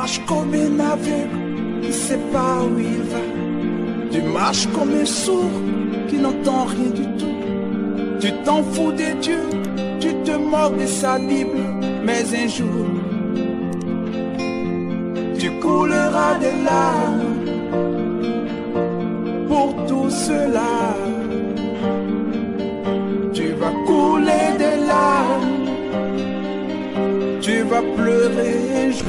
marches comme un aveugle qui ne sait pas où il va. Tu marches comme un sourd qui n'entend rien du tout. Tu t'en fous de Dieu, tu te moques de sa Bible. Mais un jour, tu couleras des larmes pour tout cela. Tu vas couler des larmes, tu vas pleurer un jour.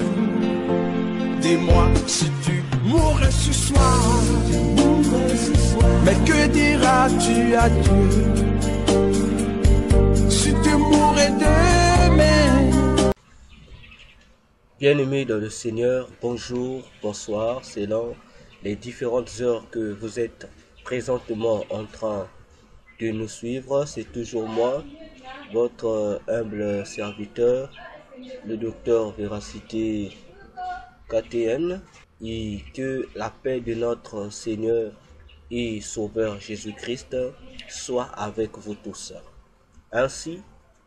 Dis-moi si tu mourrais ce soir, mais que diras-tu à Dieu si tu mourrais demain? Bien-aimés dans le Seigneur, bonjour, bonsoir, selon les différentes heures que vous êtes présentement en train de nous suivre. C'est toujours moi, votre humble serviteur, le docteur Véracité KTN, et que la paix de notre Seigneur et Sauveur Jésus-Christ soit avec vous tous. Ainsi,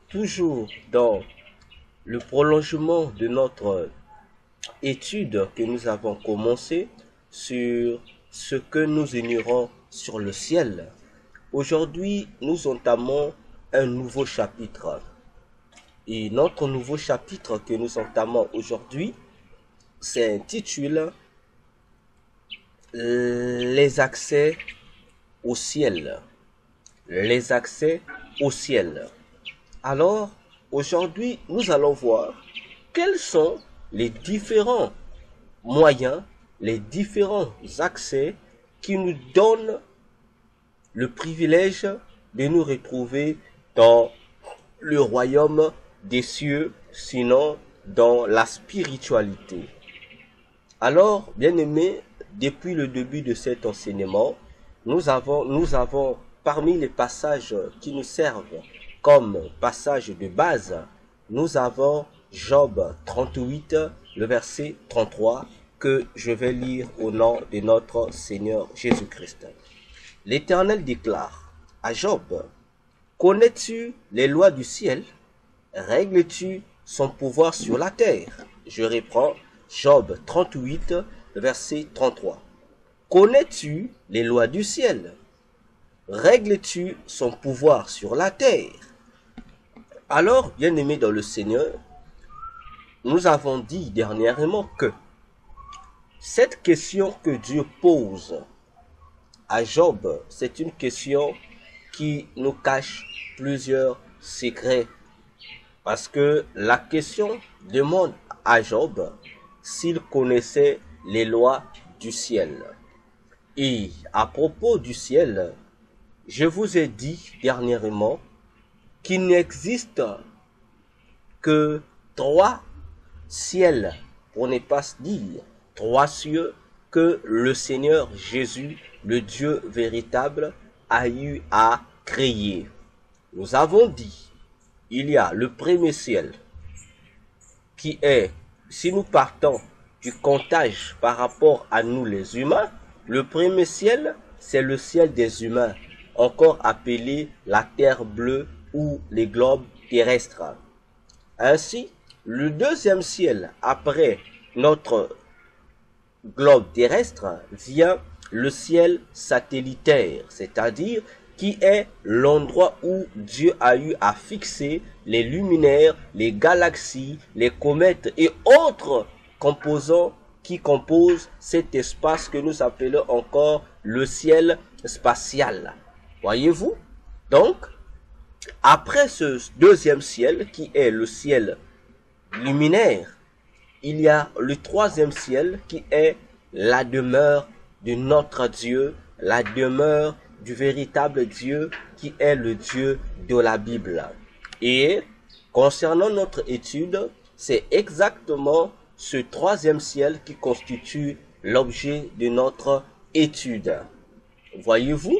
toujours dans le prolongement de notre étude que nous avons commencé sur ce que nous ignorons sur le ciel, aujourd'hui nous entamons un nouveau chapitre. Et notre nouveau chapitre que nous entamons aujourd'hui s'intitule Les accès au ciel. Les accès au ciel. Alors, aujourd'hui, nous allons voir quels sont les différents moyens, les différents accès qui nous donnent le privilège de nous retrouver dans le royaume des cieux, sinon dans la spiritualité. Alors, bien-aimés, depuis le début de cet enseignement, nous avons parmi les passages qui nous servent comme passage de base, nous avons Job 38, le verset 33, que je vais lire au nom de notre Seigneur Jésus-Christ. L'Éternel déclare à Job, « Connais-tu les lois du ciel? Règles-tu son pouvoir sur la terre ?» Je reprends Job 38, verset 33. « Connais-tu les lois du ciel? Règles-tu son pouvoir sur la terre ?» Alors, bien-aimés dans le Seigneur, nous avons dit dernièrement que cette question que Dieu pose à Job, c'est une question qui nous cache plusieurs secrets. Parce que la question demande à Job s'il connaissait les lois du ciel. Et à propos du ciel, je vous ai dit dernièrement qu'il n'existe que 3 ciels, pour ne pas dire 3 cieux, que le Seigneur Jésus, le Dieu véritable, a eu à créer. Nous avons dit, il y a le premier ciel, qui est, si nous partons du comptage par rapport à nous les humains, le premier ciel, c'est le ciel des humains, encore appelé la terre bleue ou les globes terrestres. Ainsi, le deuxième ciel, après notre globe terrestre, vient le ciel satellitaire, c'est-à-dire qui est l'endroit où Dieu a eu à fixer les luminaires, les galaxies, les comètes et autres composants qui composent cet espace que nous appelons encore le ciel spatial. Voyez-vous? Donc, après ce deuxième ciel, qui est le ciel luminaire, il y a le troisième ciel qui est la demeure de notre Dieu, la demeure du véritable Dieu qui est le Dieu de la Bible. Et concernant notre étude, c'est exactement ce troisième ciel qui constitue l'objet de notre étude. Voyez-vous?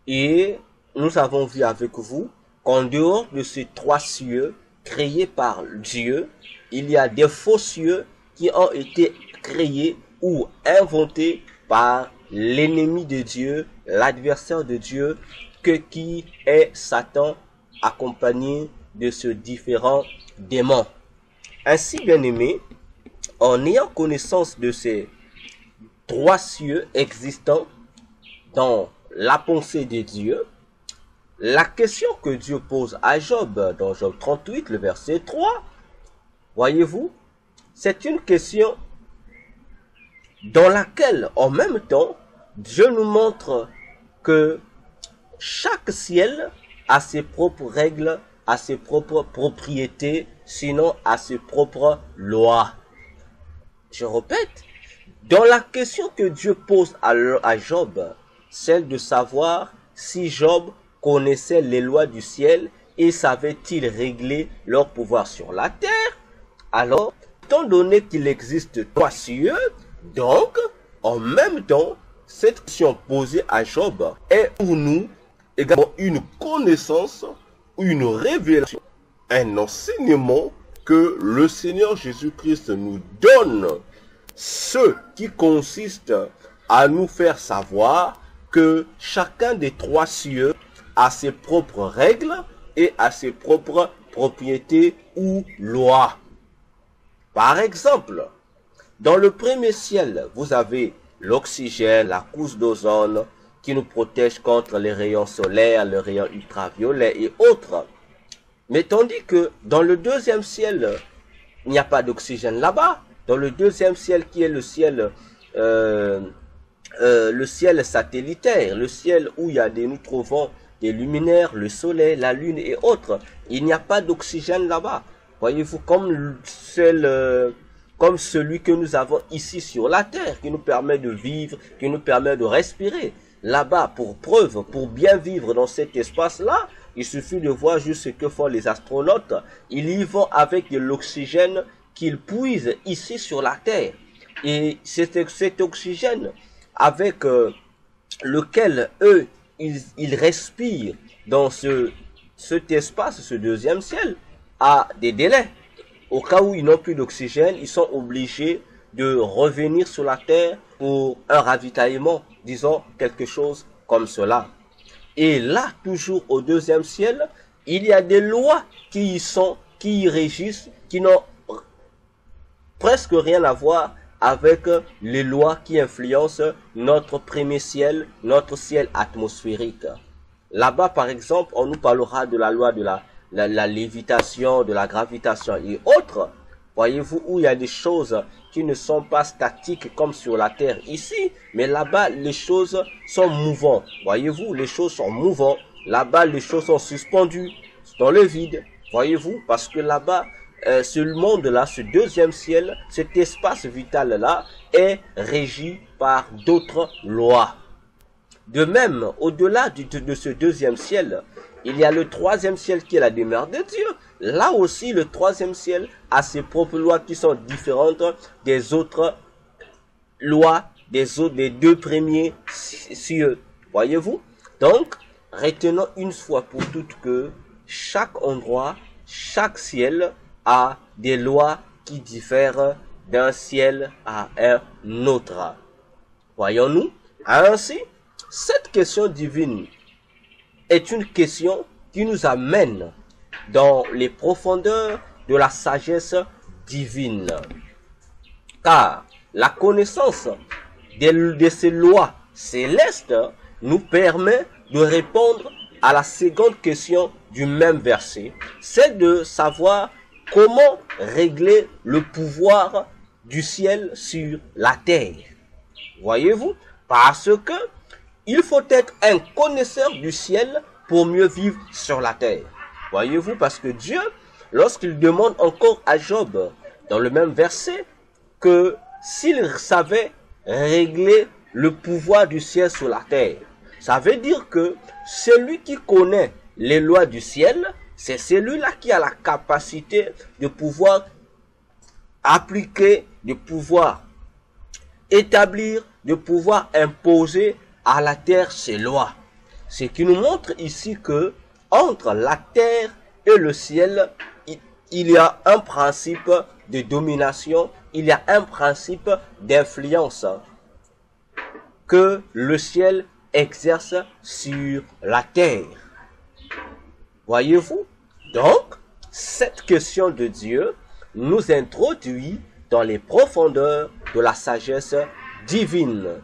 Et nous avons vu avec vous qu'en dehors de ces 3 cieux créés par Dieu, il y a des faux cieux qui ont été créés ou inventés par l'ennemi de Dieu, l'adversaire de Dieu, qui est Satan, accompagné de ces différents démons. Ainsi, bien-aimés, en ayant connaissance de ces trois cieux existants dans la pensée de Dieu, la question que Dieu pose à Job dans Job 38, le verset 3, voyez-vous, c'est une question dans laquelle, en même temps, Dieu nous montre que chaque ciel a ses propres règles, a ses propres propriétés, sinon a ses propres lois. Je répète, dans la question que Dieu pose à Job, celle de savoir si Job connaissait les lois du ciel et savait-il régler leur pouvoir sur la terre, alors, étant donné qu'il existe trois cieux, donc, en même temps, cette question posée à Job est pour nous également une connaissance, une révélation, un enseignement que le Seigneur Jésus-Christ nous donne, ce qui consiste à nous faire savoir que chacun des trois cieux a ses propres règles et a ses propres propriétés ou lois. Par exemple, dans le premier ciel, vous avez l'oxygène, la couche d'ozone qui nous protège contre les rayons solaires, les rayons ultraviolets et autres. Mais tandis que dans le deuxième ciel, il n'y a pas d'oxygène là-bas. Dans le deuxième ciel qui est le ciel satellitaire, le ciel où nous trouvons des luminaires, le soleil, la lune et autres, il n'y a pas d'oxygène là-bas. Voyez-vous, comme celui que nous avons ici sur la terre, qui nous permet de vivre, qui nous permet de respirer. Là-bas, pour preuve, pour bien vivre dans cet espace-là, il suffit de voir juste ce que font les astronautes. Ils y vont avec de l'oxygène qu'ils puisent ici sur la terre. Et cet oxygène avec lequel eux, ils respirent dans cet espace, ce deuxième ciel, a des délais. Au cas où ils n'ont plus d'oxygène, ils sont obligés de revenir sur la terre pour un ravitaillement, disons quelque chose comme cela. Et là, toujours au deuxième ciel, il y a des lois qui y régissent, qui n'ont presque rien à voir avec les lois qui influencent notre premier ciel, notre ciel atmosphérique. Là-bas, par exemple, on nous parlera de la loi de la lévitation, de la gravitation et autres. Voyez-vous, où il y a des choses qui ne sont pas statiques comme sur la terre ici, mais là-bas, les choses sont mouvantes. Voyez-vous, les choses sont mouvantes. Là-bas, les choses sont suspendues dans le vide. Voyez-vous, parce que là-bas, ce monde-là, ce deuxième ciel, cet espace vital-là est régi par d'autres lois. De même, au-delà de ce deuxième ciel, il y a le troisième ciel qui est la demeure de Dieu. Là aussi, le troisième ciel a ses propres lois qui sont différentes des autres lois des deux premiers cieux. Voyez-vous? Donc, retenons une fois pour toutes que chaque endroit, chaque ciel a des lois qui diffèrent d'un ciel à un autre. Voyons-nous? Ainsi, cette question divine est une question qui nous amène dans les profondeurs de la sagesse divine. Car la connaissance de ces lois célestes nous permet de répondre à la seconde question du même verset. C'est de savoir comment régler le pouvoir du ciel sur la terre. Voyez-vous? Parce que il faut être un connaisseur du ciel pour mieux vivre sur la terre. Voyez-vous, parce que Dieu, lorsqu'il demande encore à Job, dans le même verset, que s'il savait régler le pouvoir du ciel sur la terre, ça veut dire que celui qui connaît les lois du ciel, c'est celui-là qui a la capacité de pouvoir appliquer, de pouvoir établir, de pouvoir imposer à la terre ses lois. Ce qui nous montre ici que entre la terre et le ciel, il y a un principe de domination, il y a un principe d'influence que le ciel exerce sur la terre. Voyez-vous? Donc, cette question de Dieu nous introduit dans les profondeurs de la sagesse divine.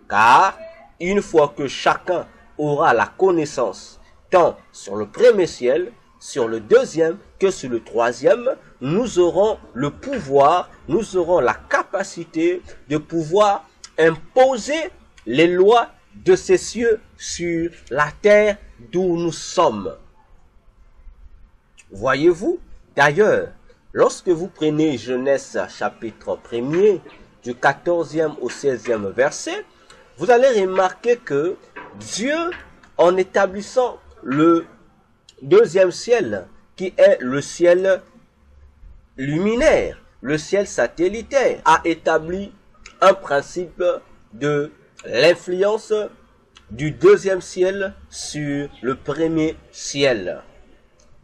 Car une fois que chacun aura la connaissance, tant sur le premier ciel, sur le deuxième que sur le troisième, nous aurons le pouvoir, nous aurons la capacité de pouvoir imposer les lois de ces cieux sur la terre d'où nous sommes. Voyez-vous, d'ailleurs, lorsque vous prenez Genèse chapitre 1er, du 14e au 16e verset, vous allez remarquer que Dieu, en établissant le deuxième ciel, qui est le ciel luminaire, le ciel satellitaire, a établi un principe de l'influence du deuxième ciel sur le premier ciel.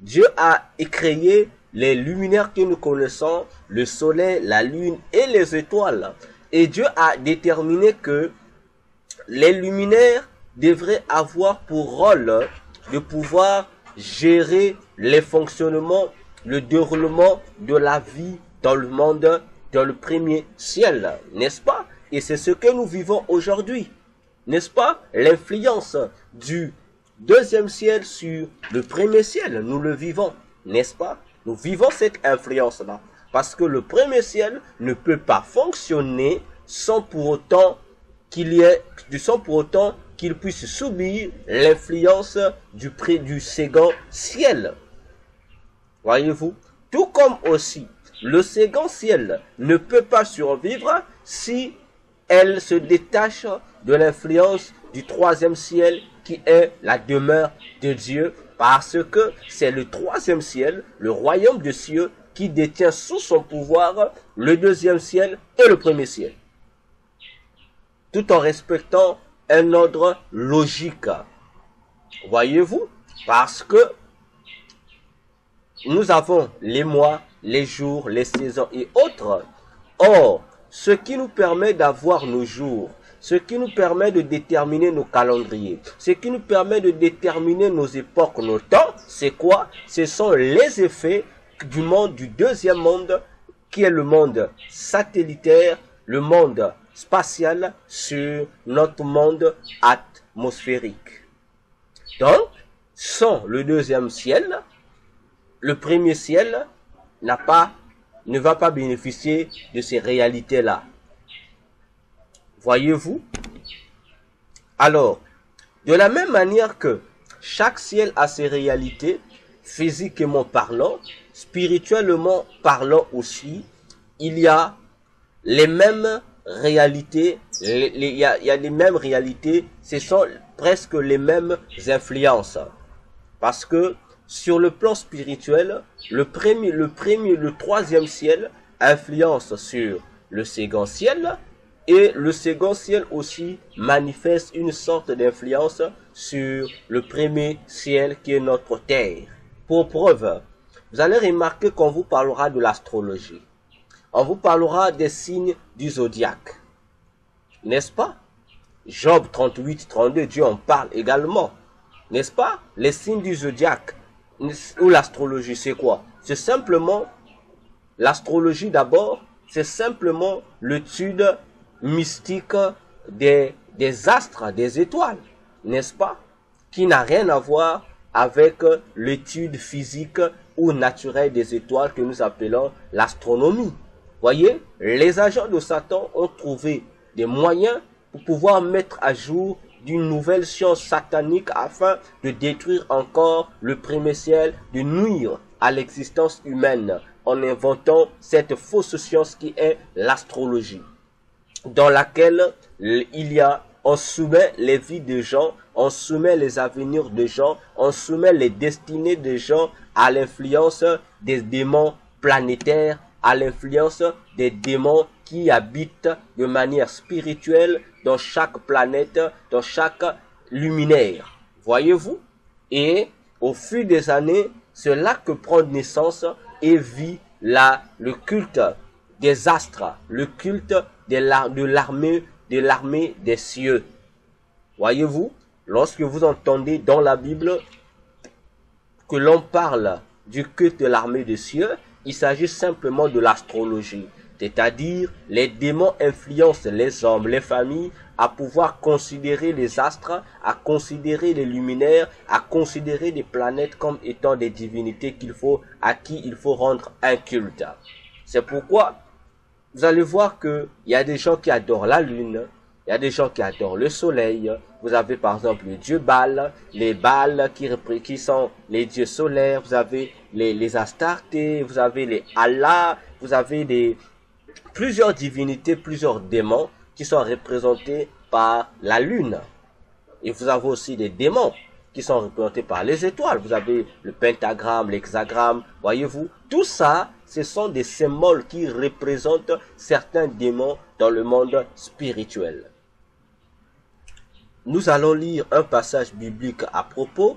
Dieu a créé les luminaires que nous connaissons, le soleil, la lune et les étoiles. Et Dieu a déterminé que les luminaires devraient avoir pour rôle de pouvoir gérer les fonctionnements, le déroulement de la vie dans le monde, dans le premier ciel, n'est-ce pas? Et c'est ce que nous vivons aujourd'hui, n'est-ce pas? L'influence du deuxième ciel sur le premier ciel, nous le vivons, n'est-ce pas? Nous vivons cette influence-là, parce que le premier ciel ne peut pas fonctionner sans pour autant qu'il puisse subir l'influence du second ciel. Voyez-vous? Tout comme aussi, le second ciel ne peut pas survivre si elle se détache de l'influence du troisième ciel qui est la demeure de Dieu, parce que c'est le troisième ciel, le royaume des cieux, qui détient sous son pouvoir le deuxième ciel et le premier ciel, tout en respectant un ordre logique. Voyez-vous? Parce que nous avons les mois, les jours, les saisons et autres. Or, ce qui nous permet d'avoir nos jours, ce qui nous permet de déterminer nos calendriers, ce qui nous permet de déterminer nos époques, nos temps, c'est quoi? Ce sont les effets du monde, du deuxième monde, qui est le monde satellitaire, le monde spatial sur notre monde atmosphérique. Donc, sans le deuxième ciel, le premier ciel ne va pas bénéficier de ces réalités-là. Voyez-vous? Alors, de la même manière que chaque ciel a ses réalités, physiquement parlant, spirituellement parlant aussi, il y a les mêmes réalités, il y a les mêmes réalités, ce sont presque les mêmes influences. Parce que sur le plan spirituel, le troisième ciel influence sur le second ciel, et le second ciel aussi manifeste une sorte d'influence sur le premier ciel qui est notre terre. Pour preuve, vous allez remarquer qu'on vous parlera de l'astrologie. On vous parlera des signes du zodiaque. N'est-ce pas? Job 38, 32, Dieu en parle également. N'est-ce pas? Les signes du zodiaque ou l'astrologie, c'est quoi? C'est simplement, l'astrologie d'abord, c'est simplement l'étude mystique des astres, des étoiles, n'est-ce pas? Qui n'a rien à voir avec l'étude physique ou naturelle des étoiles que nous appelons l'astronomie. Voyez, les agents de Satan ont trouvé des moyens pour pouvoir mettre à jour d'une nouvelle science satanique afin de détruire encore le premier ciel, de nuire à l'existence humaine en inventant cette fausse science qui est l'astrologie, dans laquelle on soumet les vies des gens, on soumet les avenirs des gens, on soumet les destinées des gens à l'influence des démons planétaires, à l'influence des démons qui habitent de manière spirituelle dans chaque planète, dans chaque luminaire. Voyez-vous? Et au fil des années, c'est là que prend naissance et vit le culte des astres, le culte de l'armée des cieux. Voyez-vous? Lorsque vous entendez dans la Bible que l'on parle du culte de l'armée des cieux, il s'agit simplement de l'astrologie. C'est-à-dire, les démons influencent les hommes, les familles, à pouvoir considérer les astres, à considérer les luminaires, à considérer les planètes comme étant des divinités à qui il faut rendre un culte. C'est pourquoi vous allez voir que il y a des gens qui adorent la lune, il y a des gens qui adorent le soleil. Vous avez par exemple le dieu Baal, les Baal qui sont les dieux solaires. Vous avez les Astartés, vous avez les Allah, vous avez plusieurs divinités, plusieurs démons qui sont représentés par la lune. Et vous avez aussi des démons qui sont représentés par les étoiles. Vous avez le pentagramme, l'hexagramme, voyez-vous. Tout ça, ce sont des symboles qui représentent certains démons dans le monde spirituel. Nous allons lire un passage biblique à propos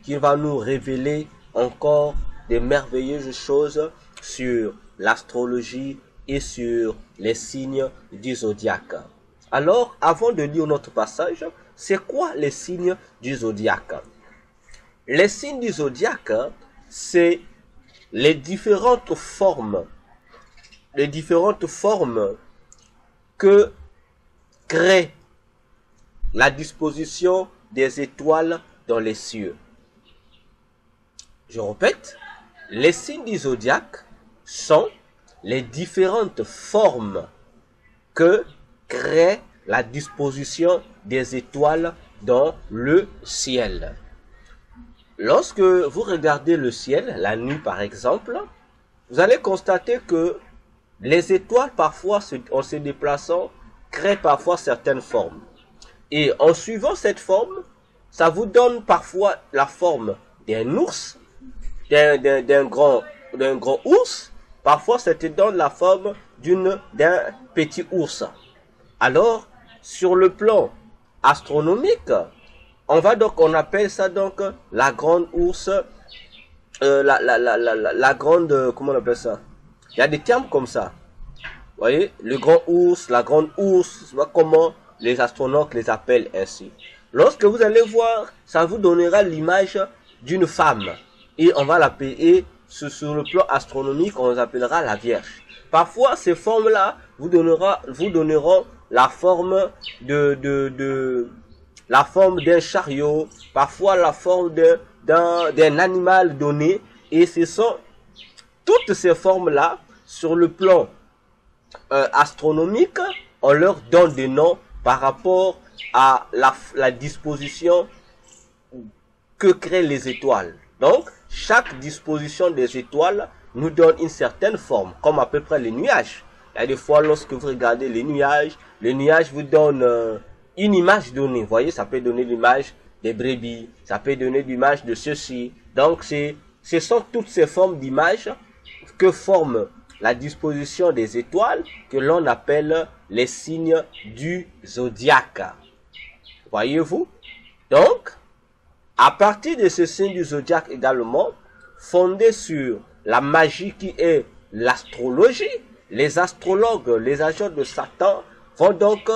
qui va nous révéler encore des merveilleuses choses sur l'astrologie et sur les signes du zodiaque. Alors, avant de lire notre passage, c'est quoi les signes du zodiaque? Les signes du zodiaque, c'est les différentes formes que crée la disposition des étoiles dans les cieux. Je répète, les signes du zodiaque sont les différentes formes que crée la disposition des étoiles dans le ciel. Lorsque vous regardez le ciel, la nuit par exemple, vous allez constater que les étoiles, parfois, en se déplaçant, créent parfois certaines formes. Et en suivant cette forme, ça vous donne parfois la forme d'un ours, d'un grand ours. Parfois, ça te donne la forme d'un petit ours. Alors, sur le plan astronomique, on appelle ça donc la grande ours, la grande, comment on appelle ça? Il y a des termes comme ça. Vous voyez, le grand ours, la grande ours, comment les astronautes les appellent ainsi. Lorsque vous allez voir, ça vous donnera l'image d'une femme. Et on va l'appeler, sur le plan astronomique, on les appellera la Vierge. Parfois, ces formes-là vous donneront la forme la forme d'un chariot, parfois la forme d'un animal donné. Et ce sont toutes ces formes-là, sur le plan astronomique, on leur donne des noms par rapport à la disposition que créent les étoiles. Donc, chaque disposition des étoiles nous donne une certaine forme, comme à peu près les nuages. Il y a des fois, lorsque vous regardez les nuages vous donnent une image donnée. Vous voyez, ça peut donner l'image des brebis, ça peut donner l'image de ceci. Donc, ce sont toutes ces formes d'images que forment la disposition des étoiles que l'on appelle les signes du zodiaque. Voyez-vous? Donc, à partir de ce signe du zodiaque également, fondé sur la magie qui est l'astrologie, les astrologues, les agents de Satan vont donc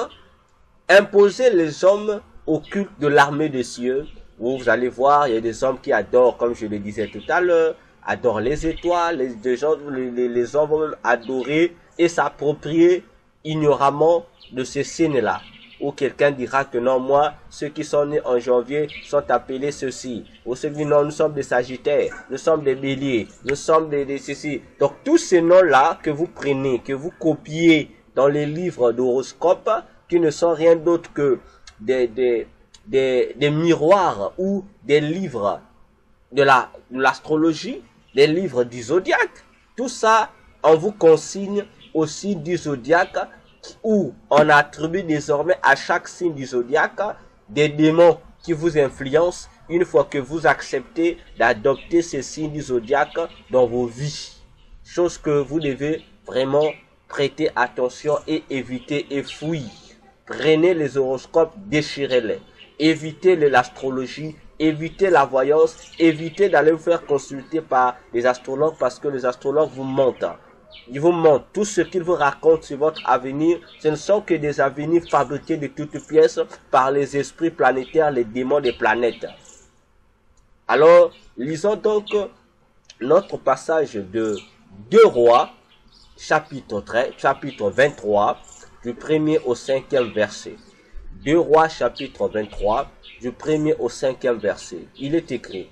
imposer les hommes au culte de l'armée des cieux, où vous allez voir, il y a des hommes qui adorent, comme je le disais tout à l'heure, adorent les étoiles, les hommes vont même adorer et s'approprier ignoramment de ces signes-là. Ou quelqu'un dira que non, moi, ceux qui sont nés en janvier sont appelés ceci. Ou ceux qui disent non, nous sommes des sagittaires, nous sommes des béliers, nous sommes des ceci. Donc tous ces noms-là que vous prenez, que vous copiez dans les livres d'horoscope, qui ne sont rien d'autre que des miroirs ou des livres de l'astrologie, des livres du zodiaque. Tout ça, on vous consigne au signe du zodiaque, où on attribue désormais à chaque signe du zodiaque des démons qui vous influencent une fois que vous acceptez d'adopter ces signes du zodiaque dans vos vies. Chose que vous devez vraiment prêter attention et éviter et fuir. Prenez les horoscopes, déchirez-les. Évitez l'astrologie, évitez la voyance, évitez d'aller vous faire consulter par les astrologues parce que les astrologues vous mentent. Ils vous mentent. Tout ce qu'ils vous racontent sur votre avenir, ce ne sont que des avenirs fabriqués de toutes pièces par les esprits planétaires, les démons des planètes. Alors, lisons donc notre passage de 2 Rois, chapitre 23, du 1er au 5e verset. 2 Rois chapitre 23, du 1er au 5e verset. Il est écrit: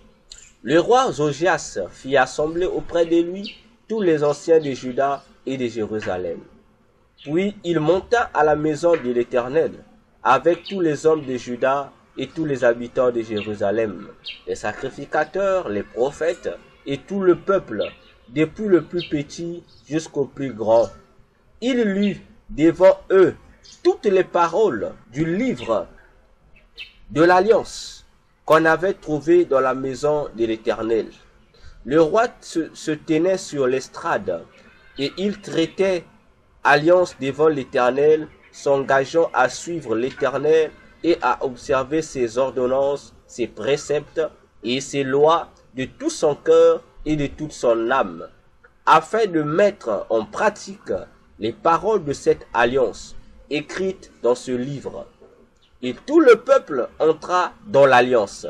Le roi Josias fit assembler auprès de lui tous les anciens de Juda et de Jérusalem. Puis il monta à la maison de l'Éternel avec tous les hommes de Juda et tous les habitants de Jérusalem, les sacrificateurs, les prophètes et tout le peuple, depuis le plus petit jusqu'au plus grand. Il lut devant eux toutes les paroles du livre de l'Alliance qu'on avait trouvé dans la maison de l'Éternel. Le roi se tenait sur l'estrade et il traitait alliance devant l'Éternel, s'engageant à suivre l'Éternel et à observer ses ordonnances, ses préceptes et ses lois de tout son cœur et de toute son âme, afin de mettre en pratique les paroles de cette alliance écrites dans ce livre. Et tout le peuple entra dans l'alliance.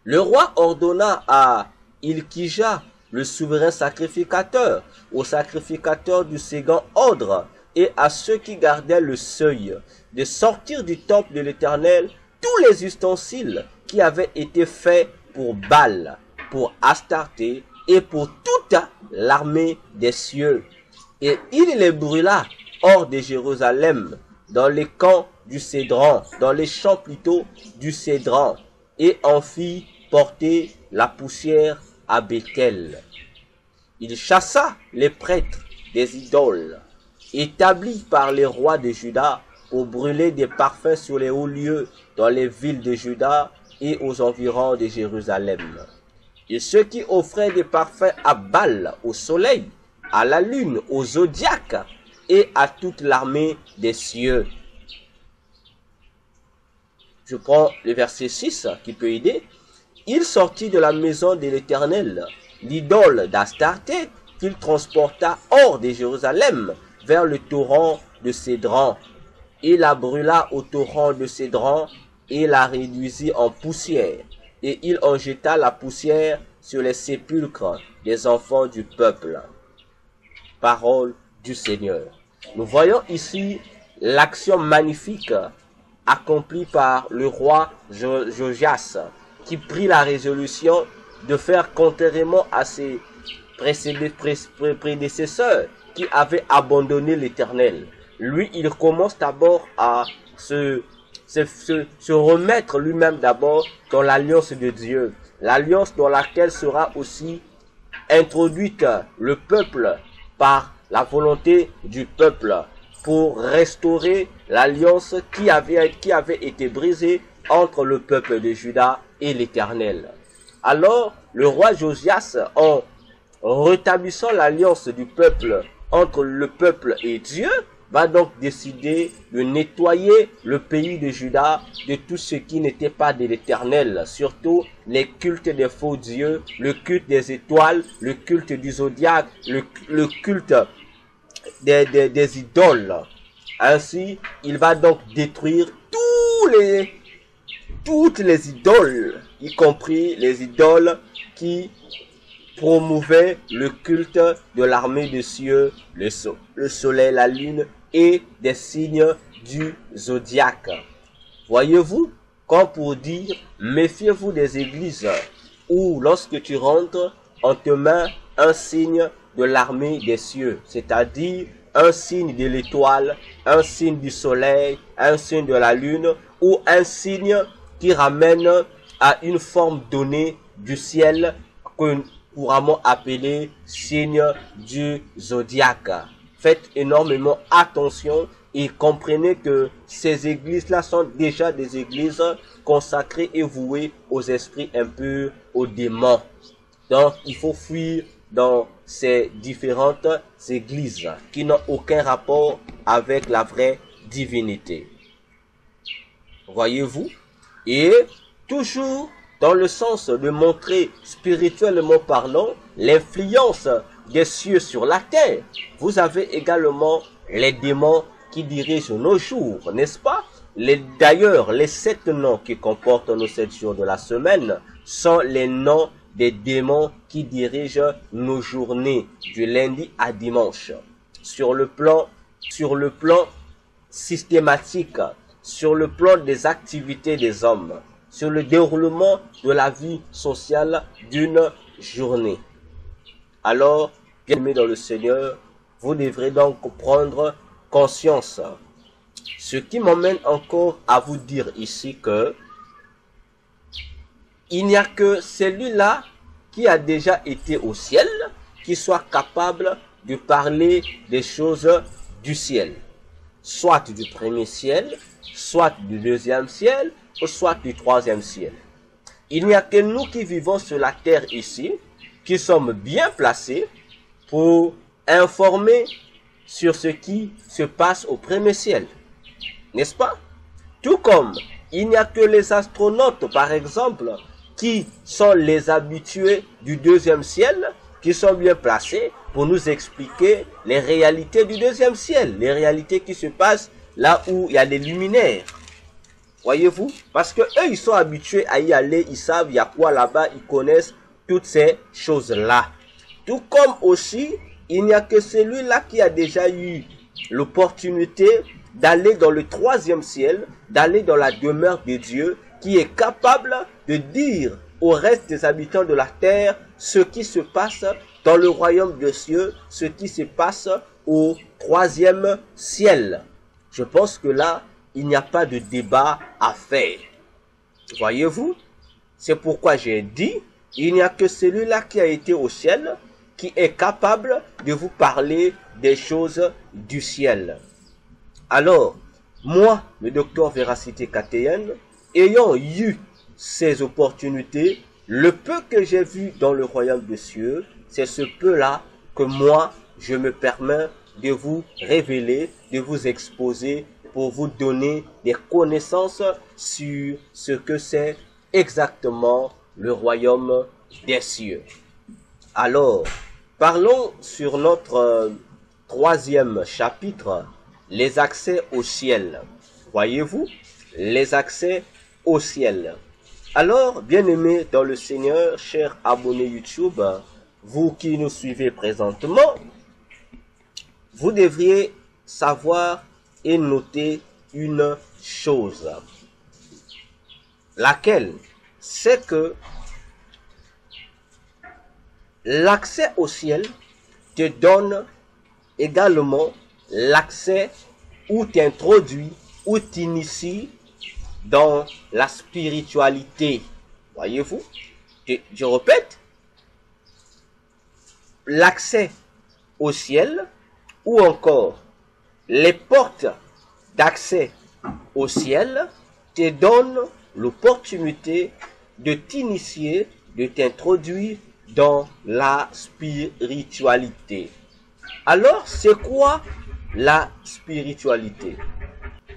Le roi ordonna à Ilkija, le souverain sacrificateur, aux sacrificateurs du second ordre et à ceux qui gardaient le seuil, de sortir du temple de l'Éternel tous les ustensiles qui avaient été faits pour Baal, pour Astarté et pour toute l'armée des cieux. Et il les brûla hors de Jérusalem, dans les camps du Cédron, dans les champs plutôt du Cédron, et en fit porter la poussière à Béthel. Il chassa les prêtres des idoles, établis par les rois de Juda, pour brûler des parfums sur les hauts lieux dans les villes de Juda et aux environs de Jérusalem. Et ceux qui offraient des parfums à Baal, au soleil, à la lune, au zodiaque et à toute l'armée des cieux. Je prends le verset 6 qui peut aider. Il sortit de la maison de l'Éternel l'idole d'Astarté qu'il transporta hors de Jérusalem vers le torrent de Cédron. Il la brûla au torrent de Cédron et la réduisit en poussière. Et il en jeta la poussière sur les sépulcres des enfants du peuple. Parole du Seigneur. Nous voyons ici l'action magnifique accomplie par le roi Josias, qui prit la résolution de faire contrairement à ses prédécesseurs qui avaient abandonné l'Éternel. Lui, il commence d'abord à se remettre lui-même d'abord dans l'alliance de Dieu, l'alliance dans laquelle sera aussi introduite le peuple par la volonté du peuple pour restaurer l'alliance qui avait été brisée entre le peuple de Juda et l'Éternel. Alors, le roi Josias, en rétablissant l'alliance du peuple entre le peuple et Dieu, va donc décider de nettoyer le pays de Juda de tout ce qui n'était pas de l'Éternel, surtout les cultes des faux dieux, le culte des étoiles, le culte du zodiaque, le culte des idoles. Ainsi, il va donc détruire toutes les idoles, y compris les idoles qui promouvaient le culte de l'armée des cieux, le soleil, la lune et des signes du zodiaque. Voyez-vous, comme pour dire, méfiez-vous des églises où lorsque tu rentres, on te met un signe de l'armée des cieux, c'est-à-dire un signe de l'étoile, un signe du soleil, un signe de la lune ou un signe qui ramène à une forme donnée du ciel que couramment appelé signe du zodiaque. Faites énormément attention et comprenez que ces églises-là sont déjà des églises consacrées et vouées aux esprits impurs, aux démons. Donc, il faut fuir dans ces différentes églises qui n'ont aucun rapport avec la vraie divinité. Voyez-vous? Et toujours dans le sens de montrer spirituellement parlant l'influence des cieux sur la terre, vous avez également les démons qui dirigent nos jours, n'est-ce pas? D'ailleurs, les 7 noms qui comportent nos 7 jours de la semaine sont les noms des démons qui dirigent nos journées du lundi à dimanche. Sur le plan systématique, sur le plan des activités des hommes, sur le déroulement de la vie sociale d'une journée. Alors, bien-aimés dans le Seigneur, vous devrez donc prendre conscience. Ce qui m'emmène encore à vous dire ici que il n'y a que celui-là qui a déjà été au ciel qui soit capable de parler des choses du ciel. Soit du premier ciel, soit du deuxième ciel, ou soit du troisième ciel. Il n'y a que nous qui vivons sur la terre ici, qui sommes bien placés pour informer sur ce qui se passe au premier ciel. N'est-ce pas? Tout comme il n'y a que les astronautes, par exemple, qui sont les habitués du deuxième ciel, qui sont bien placés pour nous expliquer les réalités du deuxième ciel, les réalités qui se passent là où il y a des luminaires. Voyez-vous? Parce que eux, ils sont habitués à y aller, ils savent il y a quoi là-bas, ils connaissent toutes ces choses-là. Tout comme aussi, il n'y a que celui-là qui a déjà eu l'opportunité d'aller dans le troisième ciel, d'aller dans la demeure de Dieu, qui est capable de dire au reste des habitants de la terre ce qui se passe dans le royaume des cieux, ce qui se passe au troisième ciel. Je pense que là, il n'y a pas de débat à faire. Voyez-vous? C'est pourquoi j'ai dit, il n'y a que celui-là qui a été au ciel, qui est capable de vous parler des choses du ciel. Alors, moi, le docteur Véracité Catéenne, ayant eu ces opportunités, le peu que j'ai vu dans le royaume des cieux, c'est ce peu-là que moi, je me permets de vous révéler, de vous exposer, pour vous donner des connaissances sur ce que c'est exactement le royaume des cieux. Alors, parlons sur notre troisième chapitre, les accès au ciel. Voyez-vous, les accès au ciel. Alors, bien-aimés dans le Seigneur, chers abonnés YouTube, vous qui nous suivez présentement, vous devriez savoir et noter une chose. Laquelle? C'est que l'accès au ciel te donne également l'accès ou t'introduit ou t'initie dans la spiritualité. Voyez-vous? Je répète, l'accès au ciel ou encore les portes d'accès au ciel te donnent l'opportunité de t'initier, de t'introduire dans la spiritualité. Alors, c'est quoi la spiritualité?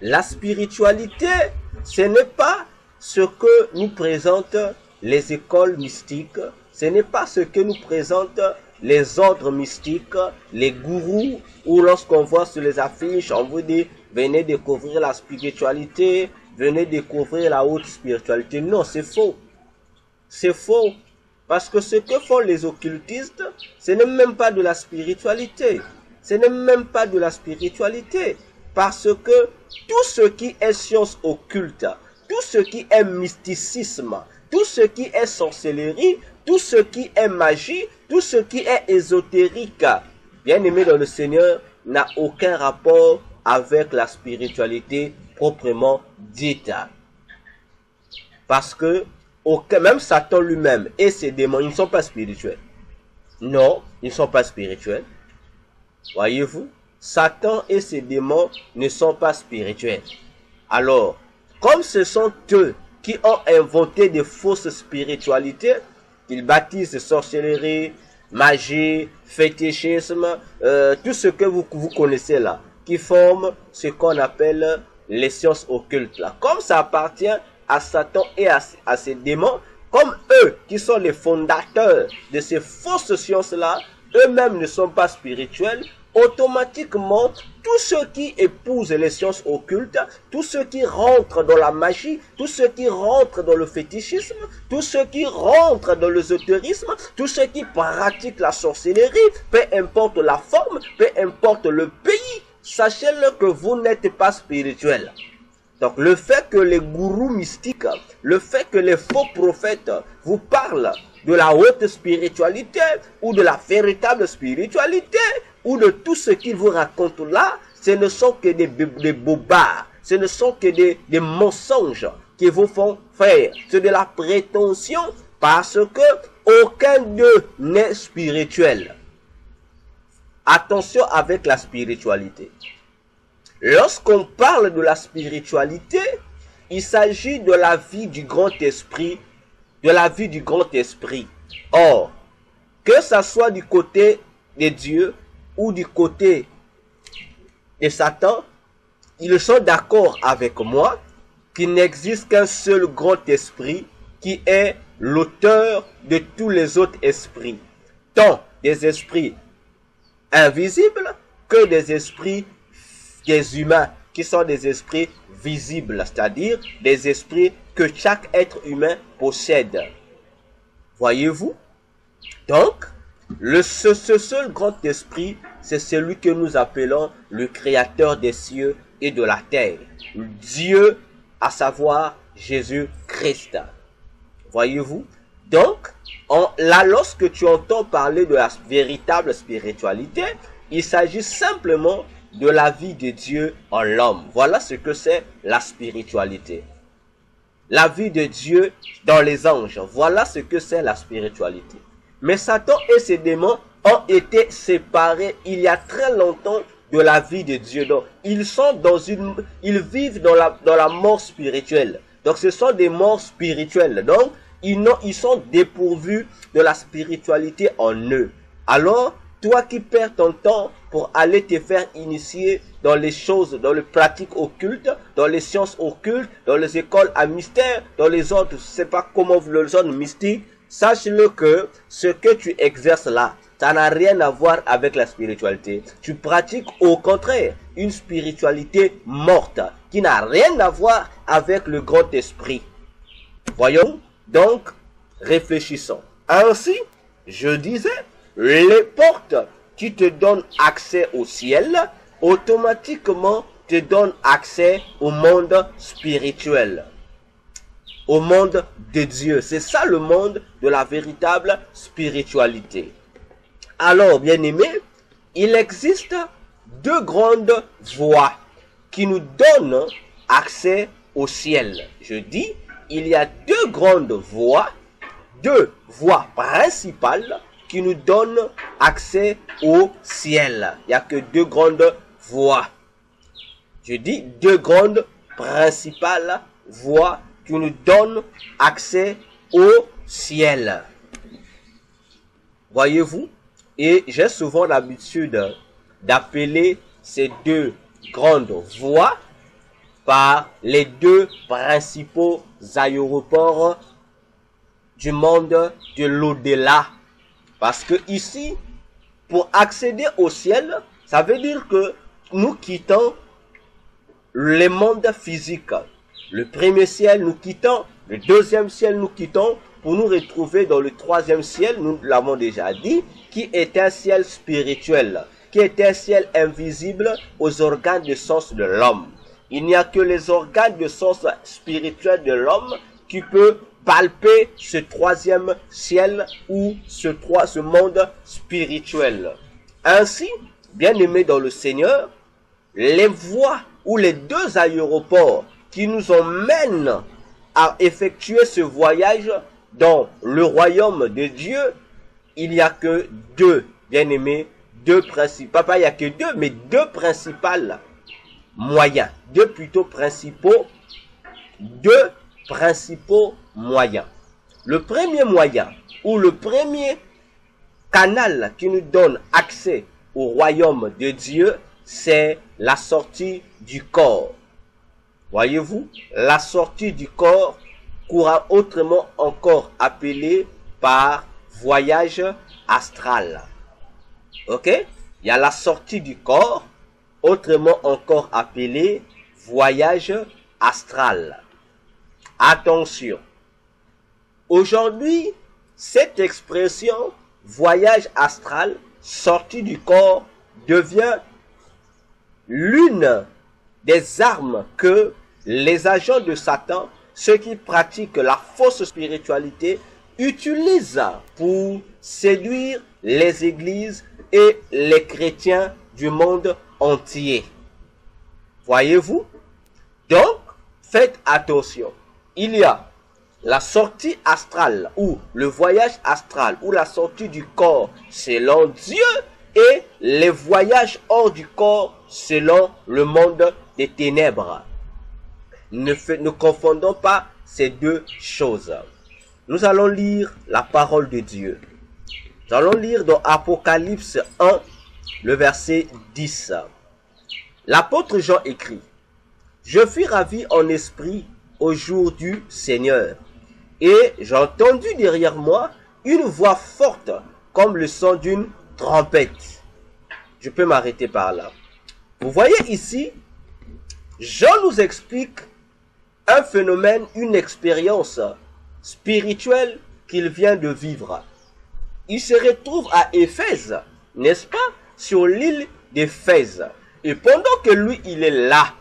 La spiritualité, ce n'est pas ce que nous présentent les écoles mystiques, ce n'est pas ce que nous présentent les ordres mystiques, les gourous, ou lorsqu'on voit sur les affiches, on vous dit, venez découvrir la spiritualité, venez découvrir la haute spiritualité. Non, c'est faux. C'est faux. Parce que ce que font les occultistes, ce n'est même pas de la spiritualité. Ce n'est même pas de la spiritualité. Parce que tout ce qui est science occulte, tout ce qui est mysticisme, tout ce qui est sorcellerie, tout ce qui est magie, tout ce qui est ésotérique, bien aimé dans le Seigneur, n'a aucun rapport avec la spiritualité proprement dite. Parce que même Satan lui-même et ses démons, ils ne sont pas spirituels. Non, ils ne sont pas spirituels. Voyez-vous, Satan et ses démons ne sont pas spirituels. Alors, comme ce sont eux qui ont inventé des fausses spiritualités, ils baptisent de sorcellerie, magie, fétichisme, tout ce que vous connaissez là, qui forment ce qu'on appelle les sciences occultes là. Comme ça appartient à Satan et à ses démons, comme eux qui sont les fondateurs de ces fausses sciences là, eux-mêmes ne sont pas spirituels, automatiquement, tous ceux qui épousent les sciences occultes, tous ceux qui rentrent dans la magie, tous ceux qui rentrent dans le fétichisme, tous ceux qui rentrent dans l'ésotérisme, tous ceux qui pratiquent la sorcellerie, peu importe la forme, peu importe le pays, sachez-le que vous n'êtes pas spirituel. Donc le fait que les gourous mystiques, le fait que les faux prophètes vous parlent de la haute spiritualité ou de la véritable spiritualité ou de tout ce qu'ils vous racontent là, ce ne sont que des bobards, ce ne sont que des mensonges qui vous font faire. C'est de la prétention parce que aucun d'eux n'est spirituel. Attention avec la spiritualité. Lorsqu'on parle de la spiritualité, il s'agit de la vie du grand esprit, de la vie du grand esprit. Or, que ça soit du côté de Dieu ou du côté de Satan, ils sont d'accord avec moi qu'il n'existe qu'un seul grand esprit qui est l'auteur de tous les autres esprits, tant des esprits invisibles que des esprits des humains qui sont des esprits visibles, c'est-à-dire des esprits que chaque être humain possède. Voyez-vous? Donc, ce seul grand esprit, c'est celui que nous appelons le créateur des cieux et de la terre. Dieu, à savoir Jésus-Christ. Voyez-vous? Donc, là, lorsque tu entends parler de la véritable spiritualité, il s'agit simplement de la vie de Dieu en l'homme. Voilà ce que c'est la spiritualité. La vie de Dieu dans les anges. Voilà ce que c'est la spiritualité. Mais Satan et ses démons ont été séparés il y a très longtemps de la vie de Dieu. Donc, ils vivent dans la mort spirituelle. Donc, ce sont des morts spirituelles. Donc, ils sont dépourvus de la spiritualité en eux. Alors, toi qui perds ton temps pour aller te faire initier dans les choses, dans les pratiques occultes, dans les sciences occultes, dans les écoles à mystère, dans les ordres, je ne sais pas comment vous les ordres mystiques, sache-le que ce que tu exerces là, ça n'a rien à voir avec la spiritualité. Tu pratiques au contraire une spiritualité morte qui n'a rien à voir avec le grand esprit. Voyons, donc, réfléchissons. Ainsi, je disais, les portes qui te donnent accès au ciel, automatiquement te donnent accès au monde spirituel, au monde de Dieu. C'est ça le monde de la véritable spiritualité. Alors, bien-aimés, il existe deux grandes voies qui nous donnent accès au ciel. Je dis, il y a deux grandes voies, deux voies principales qui nous donnent accès au ciel. Il n'y a que deux grandes voies. Je dis deux grandes principales voies qui nous donnent accès au ciel. Voyez-vous? Et j'ai souvent l'habitude d'appeler ces deux grandes voies par les deux principaux aéroports du monde de l'au-delà. Parce que ici, pour accéder au ciel, ça veut dire que nous quittons le monde physique. Le premier ciel, nous quittons. Le deuxième ciel, nous quittons pour nous retrouver dans le troisième ciel, nous l'avons déjà dit, qui est un ciel spirituel, qui est un ciel invisible aux organes de sens de l'homme. Il n'y a que les organes de sens spirituels de l'homme qui peuvent palper ce troisième ciel ou ce monde spirituel. Ainsi, bien-aimés dans le Seigneur, les voies ou les deux aéroports qui nous emmènent à effectuer ce voyage dans le royaume de Dieu, il n'y a que deux, bien-aimés, deux principaux, pas il n'y a que deux, mais deux principales moyens, deux principaux moyens. Le premier moyen ou le premier canal qui nous donne accès au royaume de Dieu, c'est la sortie du corps. Voyez-vous, la sortie du corps, courant autrement encore appelé par voyage astral. Ok? il y a la sortie du corps, autrement encore appelé voyage astral. Attention, aujourd'hui, cette expression voyage astral, sortie du corps, devient l'une des armes que les agents de Satan, ceux qui pratiquent la fausse spiritualité, utilisent pour séduire les églises et les chrétiens du monde entier. Voyez-vous? Donc, faites attention. Il y a la sortie astrale ou le voyage astral ou la sortie du corps selon Dieu et les voyages hors du corps selon le monde des ténèbres. Ne confondons pas ces deux choses. Nous allons lire la parole de Dieu. Nous allons lire dans Apocalypse 1, le verset 10. L'apôtre Jean écrit: « Je fus ravi en esprit au jour du Seigneur, et j'ai entendu derrière moi une voix forte comme le son d'une trompette. » Je peux m'arrêter par là. Vous voyez ici, Jean nous explique un phénomène, une expérience spirituelle qu'il vient de vivre. Il se retrouve à Éphèse, n'est-ce pas, sur l'île d'Éphèse. Et pendant que lui, il est là,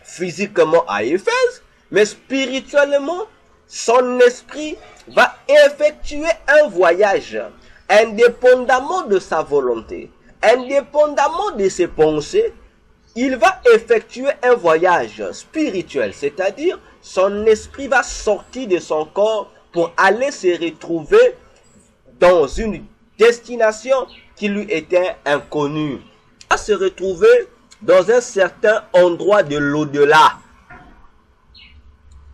physiquement à Éphèse, mais spirituellement, son esprit va effectuer un voyage, indépendamment de sa volonté, indépendamment de ses pensées. Il va effectuer un voyage spirituel, c'est-à-dire son esprit va sortir de son corps pour aller se retrouver dans une destination qui lui était inconnue. Il va se retrouver dans un certain endroit de l'au-delà.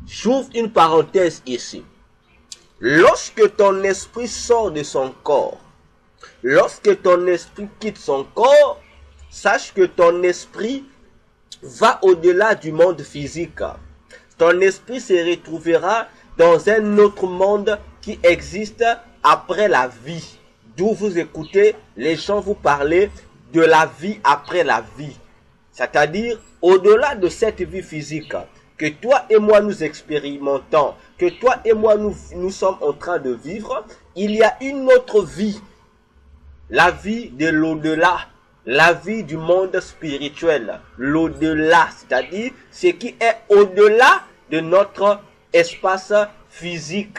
J'ouvre une parenthèse ici. Lorsque ton esprit sort de son corps, lorsque ton esprit quitte son corps, sache que ton esprit va au-delà du monde physique. Ton esprit se retrouvera dans un autre monde qui existe après la vie. D'où vous écoutez les gens vous parler de la vie après la vie. C'est-à-dire au-delà de cette vie physique que toi et moi nous expérimentons, que toi et moi nous sommes en train de vivre, il y a une autre vie. La vie de l'au-delà. La vie du monde spirituel, l'au-delà, c'est-à-dire ce qui est au-delà de notre espace physique,